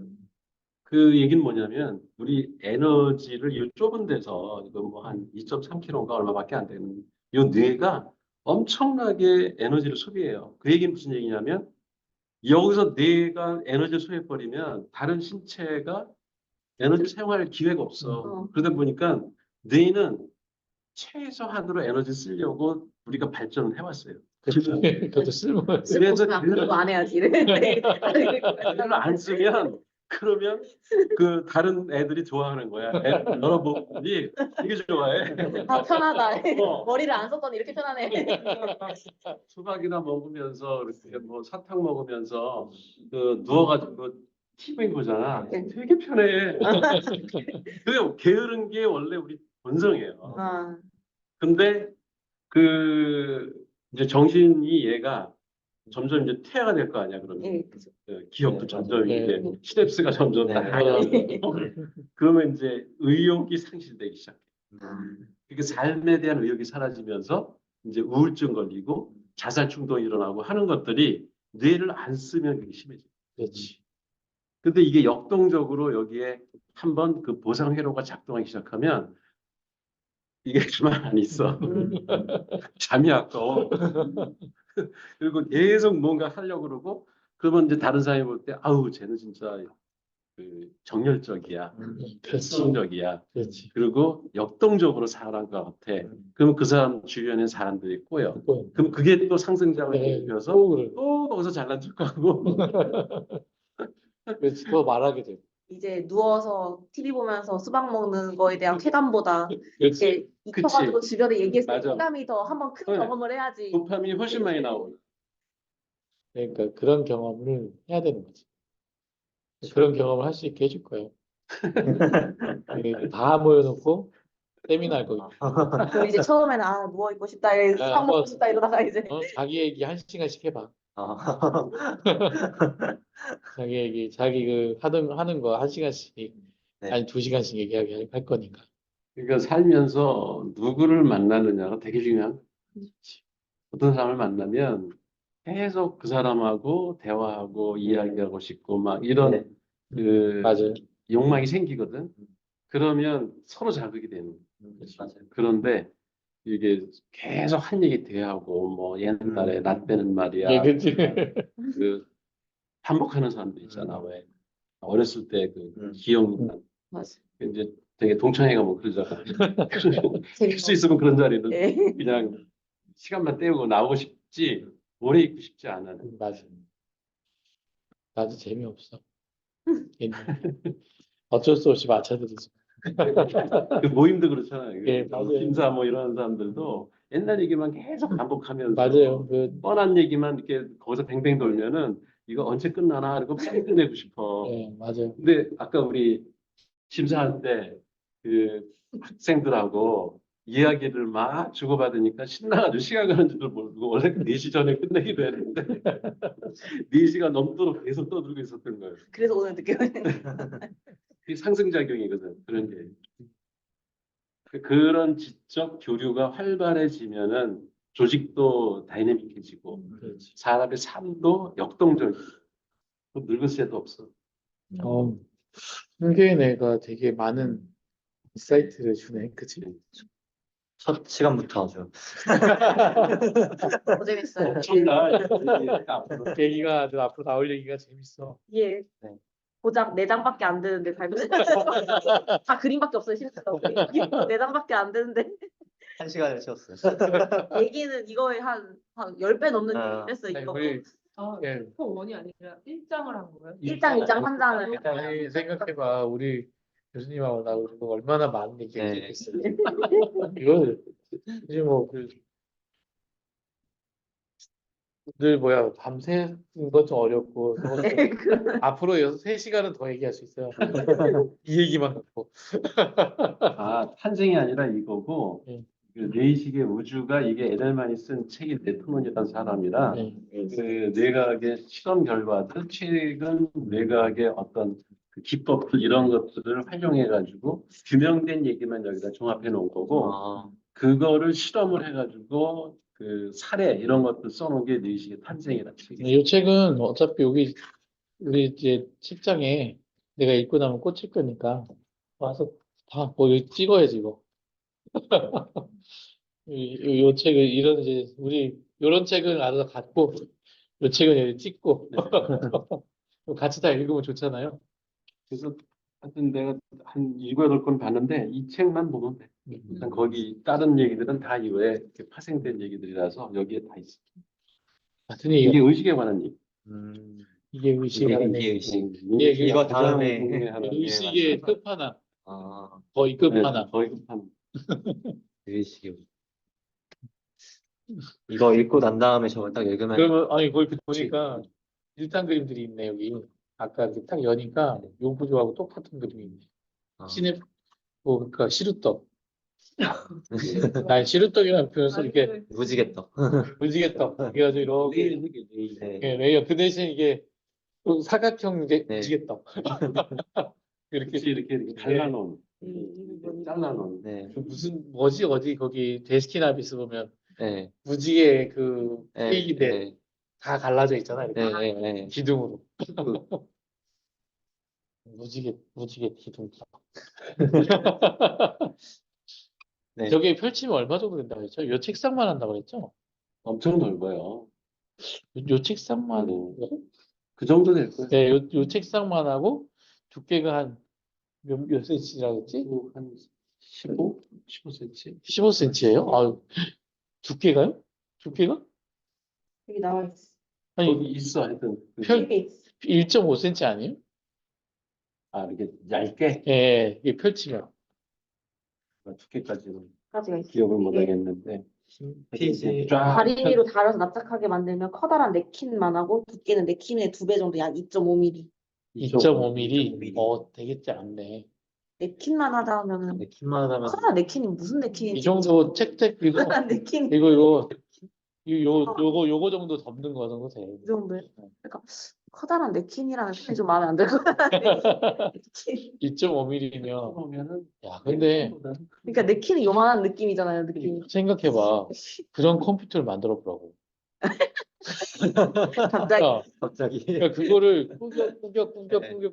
그 얘기는 뭐냐면 우리 에너지를 이 좁은 데서 이거 뭐 한 2.3kg인가 얼마밖에 안 되는 이 뇌가 엄청나게 에너지를 소비해요. 그 얘기는 무슨 얘기냐면 여기서 뇌가 에너지를 소비해버리면 다른 신체가 에너지를 사용할 기회가 없어. 어. 그러다 보니까 뇌는 최소한으로 에너지 쓰려고 우리가 발전을 해왔어요. 그것도 쓸모없어. 그래서 쓸모없으면 그런 거 안 해야지. 이래. 그걸 안 쓰면 그러면 그 다른 애들이 좋아하는 거야. 여러분들이 되게 좋아해. 아, 편하다. 어. 머리를 안 썼더니 이렇게 편하네. 수박이나 먹으면서 이렇게 뭐 사탕 먹으면서 그 누워가지고 TV 보잖아. 네. 되게 편해. 그게 게으른 게 원래 우리 본성이에요. 아, 근데 그 이제 정신이 얘가 점점 이제 퇴화가 될 거 아니야. 그러면 예, 그죠. 그 기억도 네, 점점 맞아요. 이제 네. 시냅스가 점점 네. 나가고 그러면 이제 의욕이 상실되기 시작해. 음. 그러니까 삶에 대한 의욕이 사라지면서 이제 우울증 걸리고 자살 충동이 일어나고 하는 것들이 뇌를 안 쓰면 그게 심해져. 그렇지. 근데 이게 역동적으로 여기에 한번 그 보상 회로가 작동하기 시작하면 이게 가만 안 있어. 잠이 아까워. 그리고 계속 뭔가 하려고 그러고 그러면 이제 다른 사람이 볼 때 아우 쟤는 진짜 그 정열적이야. 그렇지. 활성적이야. 그렇지. 그리고 역동적으로 살아간 것 같아. 그러면 그 사람 주변에 사람들이 꼬여. 또, 그럼 그게 또 상승장을 네, 일으켜서 또 그래. 또 거기서 잘난 척하고 그렇지. 더 말하게 돼. 이제 누워서 TV 보면서 수박 먹는 거에 대한 쾌감보다 그렇지. 이렇게 익혀가지고 주변에 얘기했을 때 맞아. 쾌감이 더 한번 큰 네. 경험을 해야지. 도파민이 훨씬 많이 나오고. 그러니까 그런 경험을 해야 되는 거지. 그런 경험을 할 수 있게 해줄 거예요. 다 모여놓고 세미나할 거기. 그럼 이제 처음에는 아 누워 있고 싶다, 수박 먹고 싶다 이러다가 이제 자기 얘기 1시간씩 해봐. 아, 자기 얘기, 자기 그 하는 거 1시간씩, 네. 아니 2시간씩 얘기하게 할 거니까. 그러니까 살면서 누구를 만나느냐가 되게 중요한 거야. 어떤 사람을 만나면 계속 그 사람하고 대화하고 이야기하고 싶고 막 이런 네. 그 맞아요. 욕망이 생기거든. 그러면 서로 자극이 되는 거야. 맞아요. 그런데 이게 계속 한 얘기 대하고 뭐 옛날에 나 때는 말이야 예, 그치. 그 반복하는 사람들 있잖아. 왜 어렸을 때 그 기억나. 맞아. 이제 되게 동창회가 뭐 그러잖아. 할 수 재밌어. 있으면 그런 자리는 네. 그냥 시간만 때우고 나오고 싶지 오래 있고 싶지 않아. 맞아. 나도 재미없어. 옛날에. 어쩔 수 없이 맞춰들이지. 그 모임도 그렇잖아요. 예, 그 맞아요. 김사 뭐 이런 사람들도 옛날 얘기만 계속 반복하면서 맞아요. 그, 뻔한 얘기만 이렇게 거기서 뱅뱅 돌면은 이거 언제 끝나나 이거 빨리 끝내고 싶어. 예, 맞아요. 근데 아까 우리 심사할 때 그 학생들하고 이야기를 막 주고받으니까 신나가지고 시간 가는 줄도 모르고 원래 4시 전에 끝내기로 했는데 4시가 넘도록 계속 떠들고 있었던 거예요. 그래서 오늘 늦게 이게 상승작용이거든. 그런 게. 그런 지적 교류가 활발해지면은 조직도 다이내믹해지고 그렇지. 사람의 삶도 역동적이고 늙을 새도 없어. 훈계의 내가 되게 많은 인사이트를 주네. 그치? 첫 시간부터 아주 너무 재밌어요. 엄청나. 앞으로. 얘기가 앞으로 나올 얘기가 재밌어. 예. 네. 고작 4장밖에 안 되는데 발표 다 그림밖에 없어요. 심지어 4장밖에 안 되는데 1시간을 채웠어요. 얘기는 이거에 한 10배 넘는 아, 얘기를 했어요. 아니, 이거 우리 아, 예. 슈퍼 원이 아니라 1장을 한 거예요? 1장, 2장, 3장을 아니 생각해봐. 우리 교수님하고 나 우리 얼마나 많은 얘기 네. 했겠어요. 이걸 이제 뭐그 늘 뭐야 밤새 건 좀 어렵고 네, 그- 앞으로 3시간은 더 얘기할 수 있어요. 이 얘기만 갖고. 아, 탄생이 아니라 이거고 예. 그 뇌의식의 우주가 이게 에델만이 쓴 책이 네트론이라는 사람이라 네. 그 뇌과학의 실험 결과들 최근 뇌과학의 어떤 그 기법들 이런 것들을 활용해 가지고 규명된 얘기만 여기다 종합해 놓은 거고 아, 그거를 실험을 해 가지고 그 사례 이런 것들 써놓은 게 뇌의식의 탄생이라는 책이에요. 이 책은 어차피 여기 우리 이제 책장에 내가 읽고 나면 꽂힐 거니까 와서 다 뭐 이거 찍어야지 이거. 요 책을 이런 이제 우리 요런 책을 알아서 갖고 요 책은 여기 찍고 같이 다 읽으면 좋잖아요. 그래서 하여튼 내가 한 7, 8권 봤는데 이 책만 보면 돼. 일단 거기 다른 얘기들은 다 이외에 이렇게 파생된 얘기들이라서 여기에 다 있어. 같은 이게 얘기가 의식에 관한 얘기. 이게 의식이라는 이게 얘기. 의식. 예, 이거 가장 다음에 궁금해하는 의식의 끝판왕, 아, 거의 끝판왕. 거의 급한. 의식이. 이거 읽고 난 다음에 저걸 딱 읽으면 그러면 아니 거기 보니까 일단 그림들이 있네 여기. 아까 이렇게 딱 여니까 용부조하고 똑같은 그림이 있네. 아, 시네 뭐 그러니까 시루떡. 난 시루떡이라는 표현을 이렇게 무지개떡. 무지개떡. 그래가지고 이렇게 네. 예, 레이어 그 대신 이게 또 사각형 이제 네. 무지개떡. 이렇게 이렇게 갈라놓은, 부분이. 잘라놓은. 네. 그 무슨 뭐지 어디 거기 데스티나비스 보면 네. 무지개 그 네. 케이크인데 네. 다 갈라져 있잖아 이렇게 네. 네. 기둥으로. 그- 무지개 기둥. 네. 저게 펼치면 얼마 정도 된다고 그랬죠? 요 책상만 한다고 그랬죠? 엄청 넓어요. 요 책상만 그 정도 될 거예요. 네, 요 책상만 하고 두께가 한 몇 센치라고 했지? 한 15? 15cm? 15cm예요? 아, 두께가요? 두께가? 여기 나와 있어. 거기 아니, 있어, 하여튼. 펼- 여기 있어. 1.5cm 아니에요? 아, 이렇게 얇게 예, 이게 펼치면. 두께까지는 가지가 있어. 기억을 못 이게 하겠는데. 피지. 쫙 다리로 달아서 납작하게 만들면 커다란 냅킨만 하고 두께는 냅킨의 2배 정도, 약 2.5mm. 2.5mm. 되겠지 않네. 냅킨만 하다 하면은 네, kit만 하면 커다란 냅킨이 무슨 냅킨인지 이 정도 책책 이거 커다란 냅킨 요거 정도 덮는 거 정도 돼. 이 정도에 그러니까 커다란 냅킨이라는 표현이 좀 마음에 안 들 것 같아. 냅킨. 2.5mm면 보면은 야, 근데 그러니까 냅킨이 요만한 느낌이잖아요, 느낌. 생각해봐. 그런 컴퓨터를 만들어 보라고. 갑자기 갑자기. 그러니까 그거를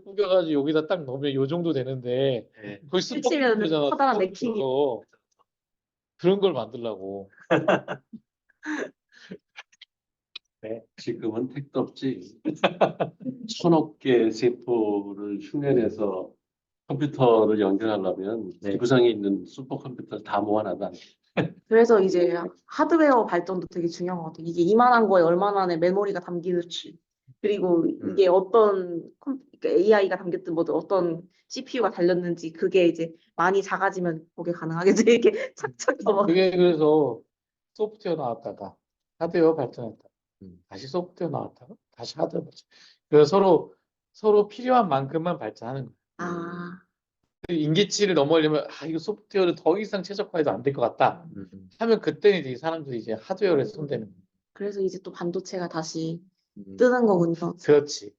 꾸겨가지고 여기다 딱 넣으면 요 정도 되는데 네. 거의 펼치면 슈퍼컴퓨터잖아. 커다란 슈퍼컴퓨터. 냅킨이. 그런 걸 만들라고. 지금은 택도 없지. 1000억 개 세포를 흉내내서 컴퓨터를 연결하려면 네. 지구상에 있는 슈퍼컴퓨터를 다 모아놔도 그래서 이제 하드웨어 발전도 되게 중요한 것 같아요. 이게 이만한 거에 얼마만의 메모리가 담기는지, 그리고 이게 어떤 그러니까 AI가 담겼든 뭐든 어떤 CPU가 달렸는지 그게 이제 많이 작아지면 그게 가능하겠지. 이렇게 착착 넘어. 그게 그래서 소프트웨어 나왔다가 하드웨어 발전했다. 다시 소프트웨어 나왔다가 다시 하드웨어 발전. 그래서 서로 필요한 만큼만 발전하는 거예요. 아, 인기치를 넘어가려면 이거 소프트웨어를 더 이상 최적화해도 안 될 것 같다 하면 그때는 이제 사람들이 이제 하드웨어에 손대는 거예요. 그래서 이제 또 반도체가 다시 음. 뜨는 거군요. 그렇지.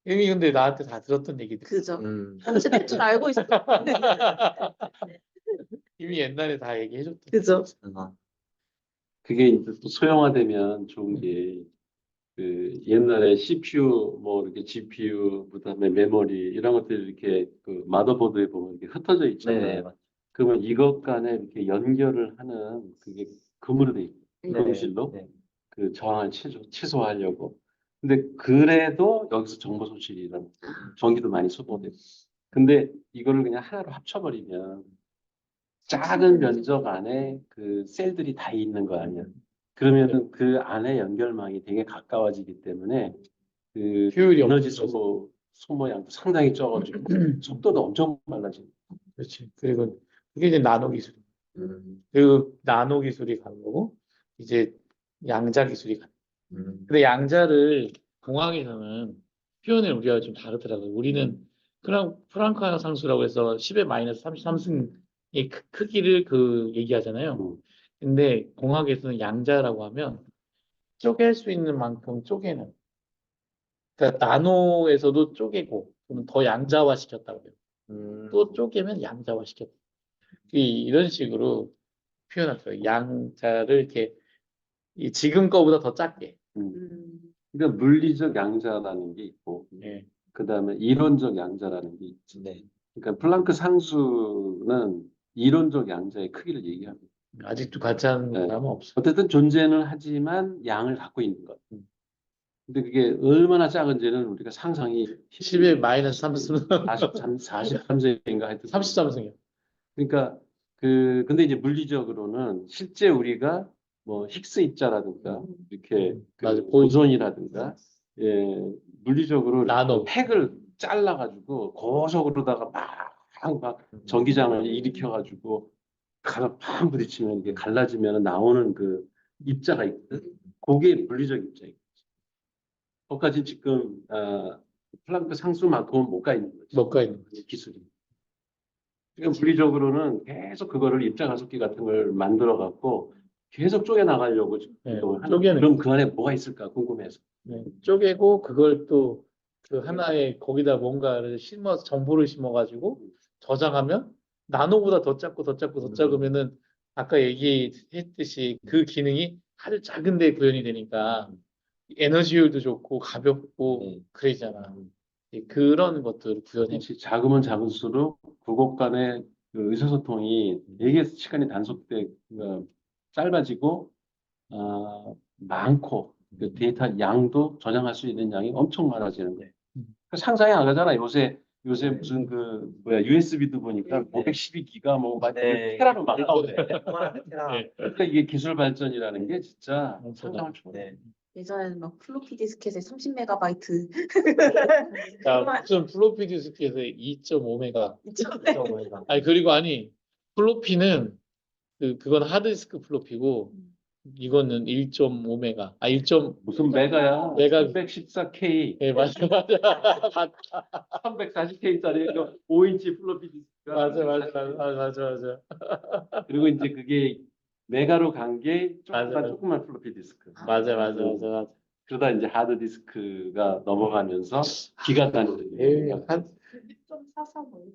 이미 근데 나한테 다 들었던 얘기들. 그죠? 음. 반도체 뜰 줄 알고 있어. 이미 옛날에 다 얘기해줬던. 그죠? 아, 그게 이제 또 소형화되면 좋은 게 그 옛날에 CPU 뭐 이렇게 GPU 그다음에 메모리 이런 것들이 이렇게 그 마더보드에 보면 이렇게 흩어져 네. 있잖아요. 그러면 이것 간에 이렇게 연결을 하는 그게 금으로 돼 있고 네. 금실로 네. 그 저항을 최소화하려고. 근데 그래도 여기서 정보 손실이 일어나. 전기도 많이 소모되고. 근데 이거를 그냥 하나로 합쳐버리면 작은 면적 안에 그 셀들이 다 있는 거 아니야. 그러면은 그 안에 연결망이 되게 가까워지기 때문에 그 효율이 에너지 없어서. 소모량도 상당히 적어지고 속도도 엄청 빨라지고. 그렇지. 그리고 그게 이제 나노 기술. 음. 그 나노 기술이 간 거고 이제 양자 기술이 간. 근데 양자를 공학에서는 표현을 우리가 좀 다르더라고요. 우리는 프랑크 상수라고 해서 10의 마이너스 33승의 크기를 그 얘기하잖아요. 음. 근데 공학에서는 양자라고 하면 쪼갤 수 있는 만큼 쪼개는. 그러니까 나노에서도 쪼개고 그러면 더 양자화 시켰다고 해요. 또 쪼개면 양자화 시켰다. 이런 식으로 표현할 거예요. 양자를 이렇게 지금 거보다 더 작게. 음. 그러니까 물리적 양자라는 게 있고 예. 그다음에 이론적 양자라는 게 있지. 네. 그러니까 플랑크 상수는 이론적 양자의 크기를 얘기합니다. 아직도 같이 하는 네. 사람은 없어. 어쨌든 존재는 하지만 양을 갖고 있는 것. 근데 그게 얼마나 작은지는 우리가 상상이 10의 마이너스 33, 43세인가 하여튼 33승이요. 그러니까 근데 이제 물리적으로는 실제 우리가 뭐 힉스 입자라든가 이렇게 맞아, 보존이라든가 물리적으로 나노. 핵을 잘라가지고 고속으로다가 막 전기장을 일으켜가지고 가서 팡 부딪히면 이게 갈라지면 나오는 그 입자가 있거든. 그게 물리적 입자예요. 거기까지 지금 플랑크 상수만큼은 못 가 있는 거지. 못 가 있는 거지. 기술이. 그러니까 물리적으로는 계속 그거를 입자 가속기 같은 걸 만들어 갖고 계속 쪼개 나가려고 지금 네, 노력을 하는 쪼개는 그럼 그 안에 뭐가 있을까 궁금해서. 네, 쪼개고 그걸 또 그 하나의 거기다 뭔가를 심어 정보를 심어가지고 저장하면 나노보다 더 작고 더 작고 더 작으면은 아까 얘기했듯이 그 기능이 아주 작은데 구현이 되니까 에너지 효율도 좋고 가볍고 그러잖아. 그런 것들을 구현해. 그렇지. 작으면 작을수록 그것 간의 그 의사소통이 되게 시간이 짧아지고 많고 그 데이터 양도 저장할 수 있는 양이 엄청 많아지는 거예요. 상상이 안 가잖아. 요새 무슨 그 뭐야 USB도 보니까 512기가 뭐 네. 테라로 막 나오네. 네. 그러니까 이게 기술 발전이라는 게 진짜 엄청나. 상상을 초월해. 네. 예전에는 막 플로피 디스켓에 30메가바이트 자, 무슨 플로피 디스크에서 2.5메가. 있잖아요. 아니 그리고 아니 플로피는 그건 하드디스크 플로피고 이거는 1.5메가. 1. 무슨 메가야? 메가. 314K, 네, 맞아. 340K짜리 5인치 플로피 디스크가 맞아. 그리고 이제 그게 메가로 간 게 맞아. 조그만 플로피 디스크. 맞아. 그러다 이제 하드 디스크가 넘어가면서 기가 다니는 에이, 거예요. 1.44 뭐.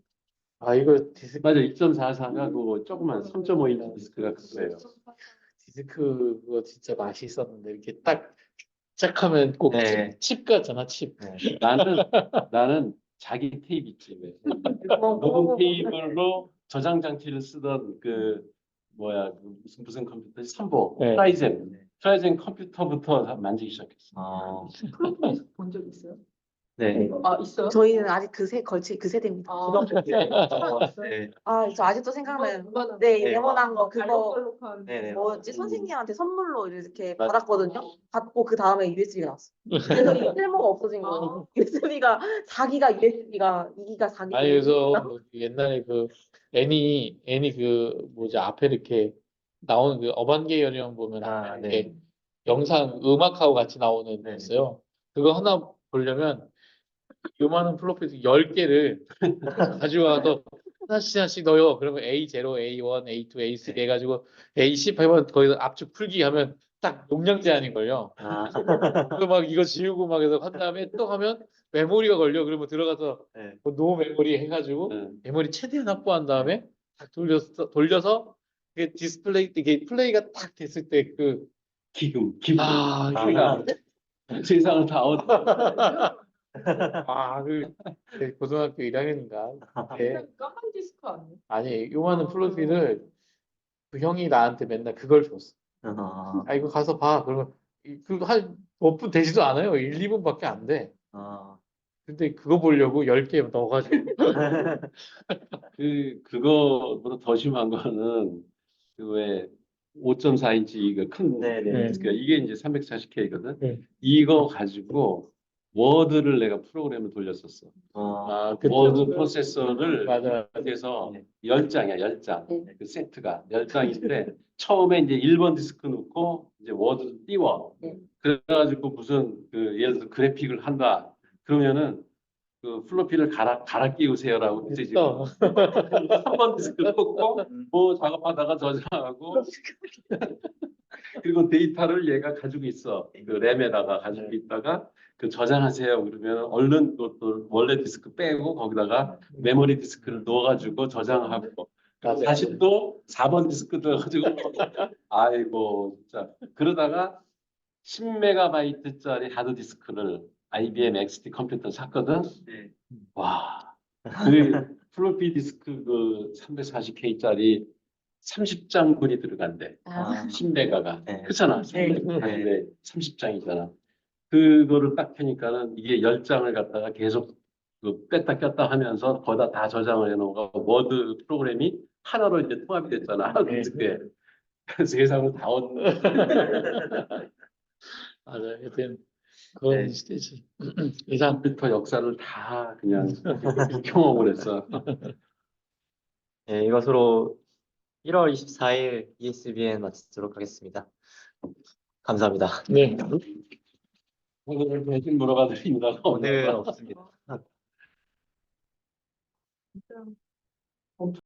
이거 디스크 맞아, 2.44가 그거 조그만 3.5인치 디스크가 그거예요. 디스크 그거 진짜 맛이 있었는데 이렇게 딱 하면 꼭 네. 칩 같잖아, 칩. 네. 나는 자기 테이프 있지 왜. 녹음 테이블로 저장 장치를 쓰던 그 뭐야 그 무슨 컴퓨터 삼보 네. 프라이젠 컴퓨터부터 만지기 시작했어. 플로피 본적 있어요? 네. 아, 있어요? 저희는 아직 그 세대입니다. 아, 네. 저 아직도 생각나요. 이거는 네, 네. 네모난 거 그거 알록달록한 네네. 뭐였지? 선생님한테 선물로 이렇게 맞아. 받았거든요. 받고 그 다음에 USB가 나왔어. 그래서 이 쓸모가 없어진 거예요. USB가 4기가 USB가 2기가 4기가. 아니 그래서 뭐 옛날에 그 애니 그 뭐지 앞에 이렇게 나오는 그 어반게리온 보면 아, 이렇게 네. 영상 음악하고 같이 나오는 거 네. 있어요. 그거 하나 보려면 요만한 플로피 10개를 가져와서 하나씩 넣어요. 그러면 A0, A1, A2, A3 네. 해가지고 A10 하면 거기서 압축 풀기 하면 딱 용량 제한인 걸요. 아, 그래서 막 이거 지우고 막 해서 한 다음에 또 하면 메모리가 걸려. 그러면 들어가서 네. 뭐 노 메모리 해가지고 메모리 최대한 확보한 다음에 딱 돌려서 그 디스플레이 이게 플레이가 딱 됐을 때 그 기금 아, 그러니까 세상을 다 얻어. 그 고등학교 1학년인가 그냥 까만 디스크 아니에요? 아니 요만한 플로피를 그 형이 나한테 맨날 그걸 줬어. 아, 이거 가서 봐. 그러면 그거 한 몇 분 되지도 않아요. 1, 2분밖에 안 돼. 아. 근데 그거 보려고 10개 넣어가지고 그거보다 더 심한 거는 그 왜 5.4인치 이거 큰 네네. 디스크가 이게 이제 340K거든. 네. 이거 가지고 워드를 내가 프로그램을 돌렸었어. 그때 워드 프로세서를 맞아. 해서 네. 10장이야, 10장. 네. 그 세트가 10장인데 처음에 이제 1번 디스크 넣고 이제 워드 띄워. 네. 그래가지고 무슨 그 예를 들어 그래픽을 한다. 그러면은 그 플로피를 갈아 끼우세요라고 이제 있어. 3번 디스크 넣고 뭐 작업하다가 저장하고 그리고 데이터를 얘가 가지고 있어. 그 램에다가 가지고 있다가 그 저장하세요. 그러면 얼른 또 원래 디스크 빼고 거기다가 메모리 디스크를 넣어가지고 저장하고 맞아. 다시 또 4번 디스크 넣어가지고 아이고 진짜 그러다가 10메가바이트짜리 하드 디스크를 IBM XT 컴퓨터 샀거든. 네. 와, 그 플로피 디스크 그 340K짜리 30장분이 들어간대. 아, 10메가가. 네. 그렇잖아. 네. 340에 30장이잖아. 그거를 딱 켜니까는 이게 10장을 갖다가 계속 그 뺐다 꼈다 하면서 거기다 다 저장을 해놓고 워드 프로그램이 하나로 이제 통합이 됐잖아. 네. 그때. 세상을 다 얻는. 맞아요. 하여튼 그런 네. 시대지. 이상 컴퓨터 역사를 다 그냥 경험을 했어. 네, 이것으로 1월 24일 ESBN 마치도록 하겠습니다. 감사합니다. 네. 오늘 대신 물어봐 드립니다. 오늘은 없습니다. 진짜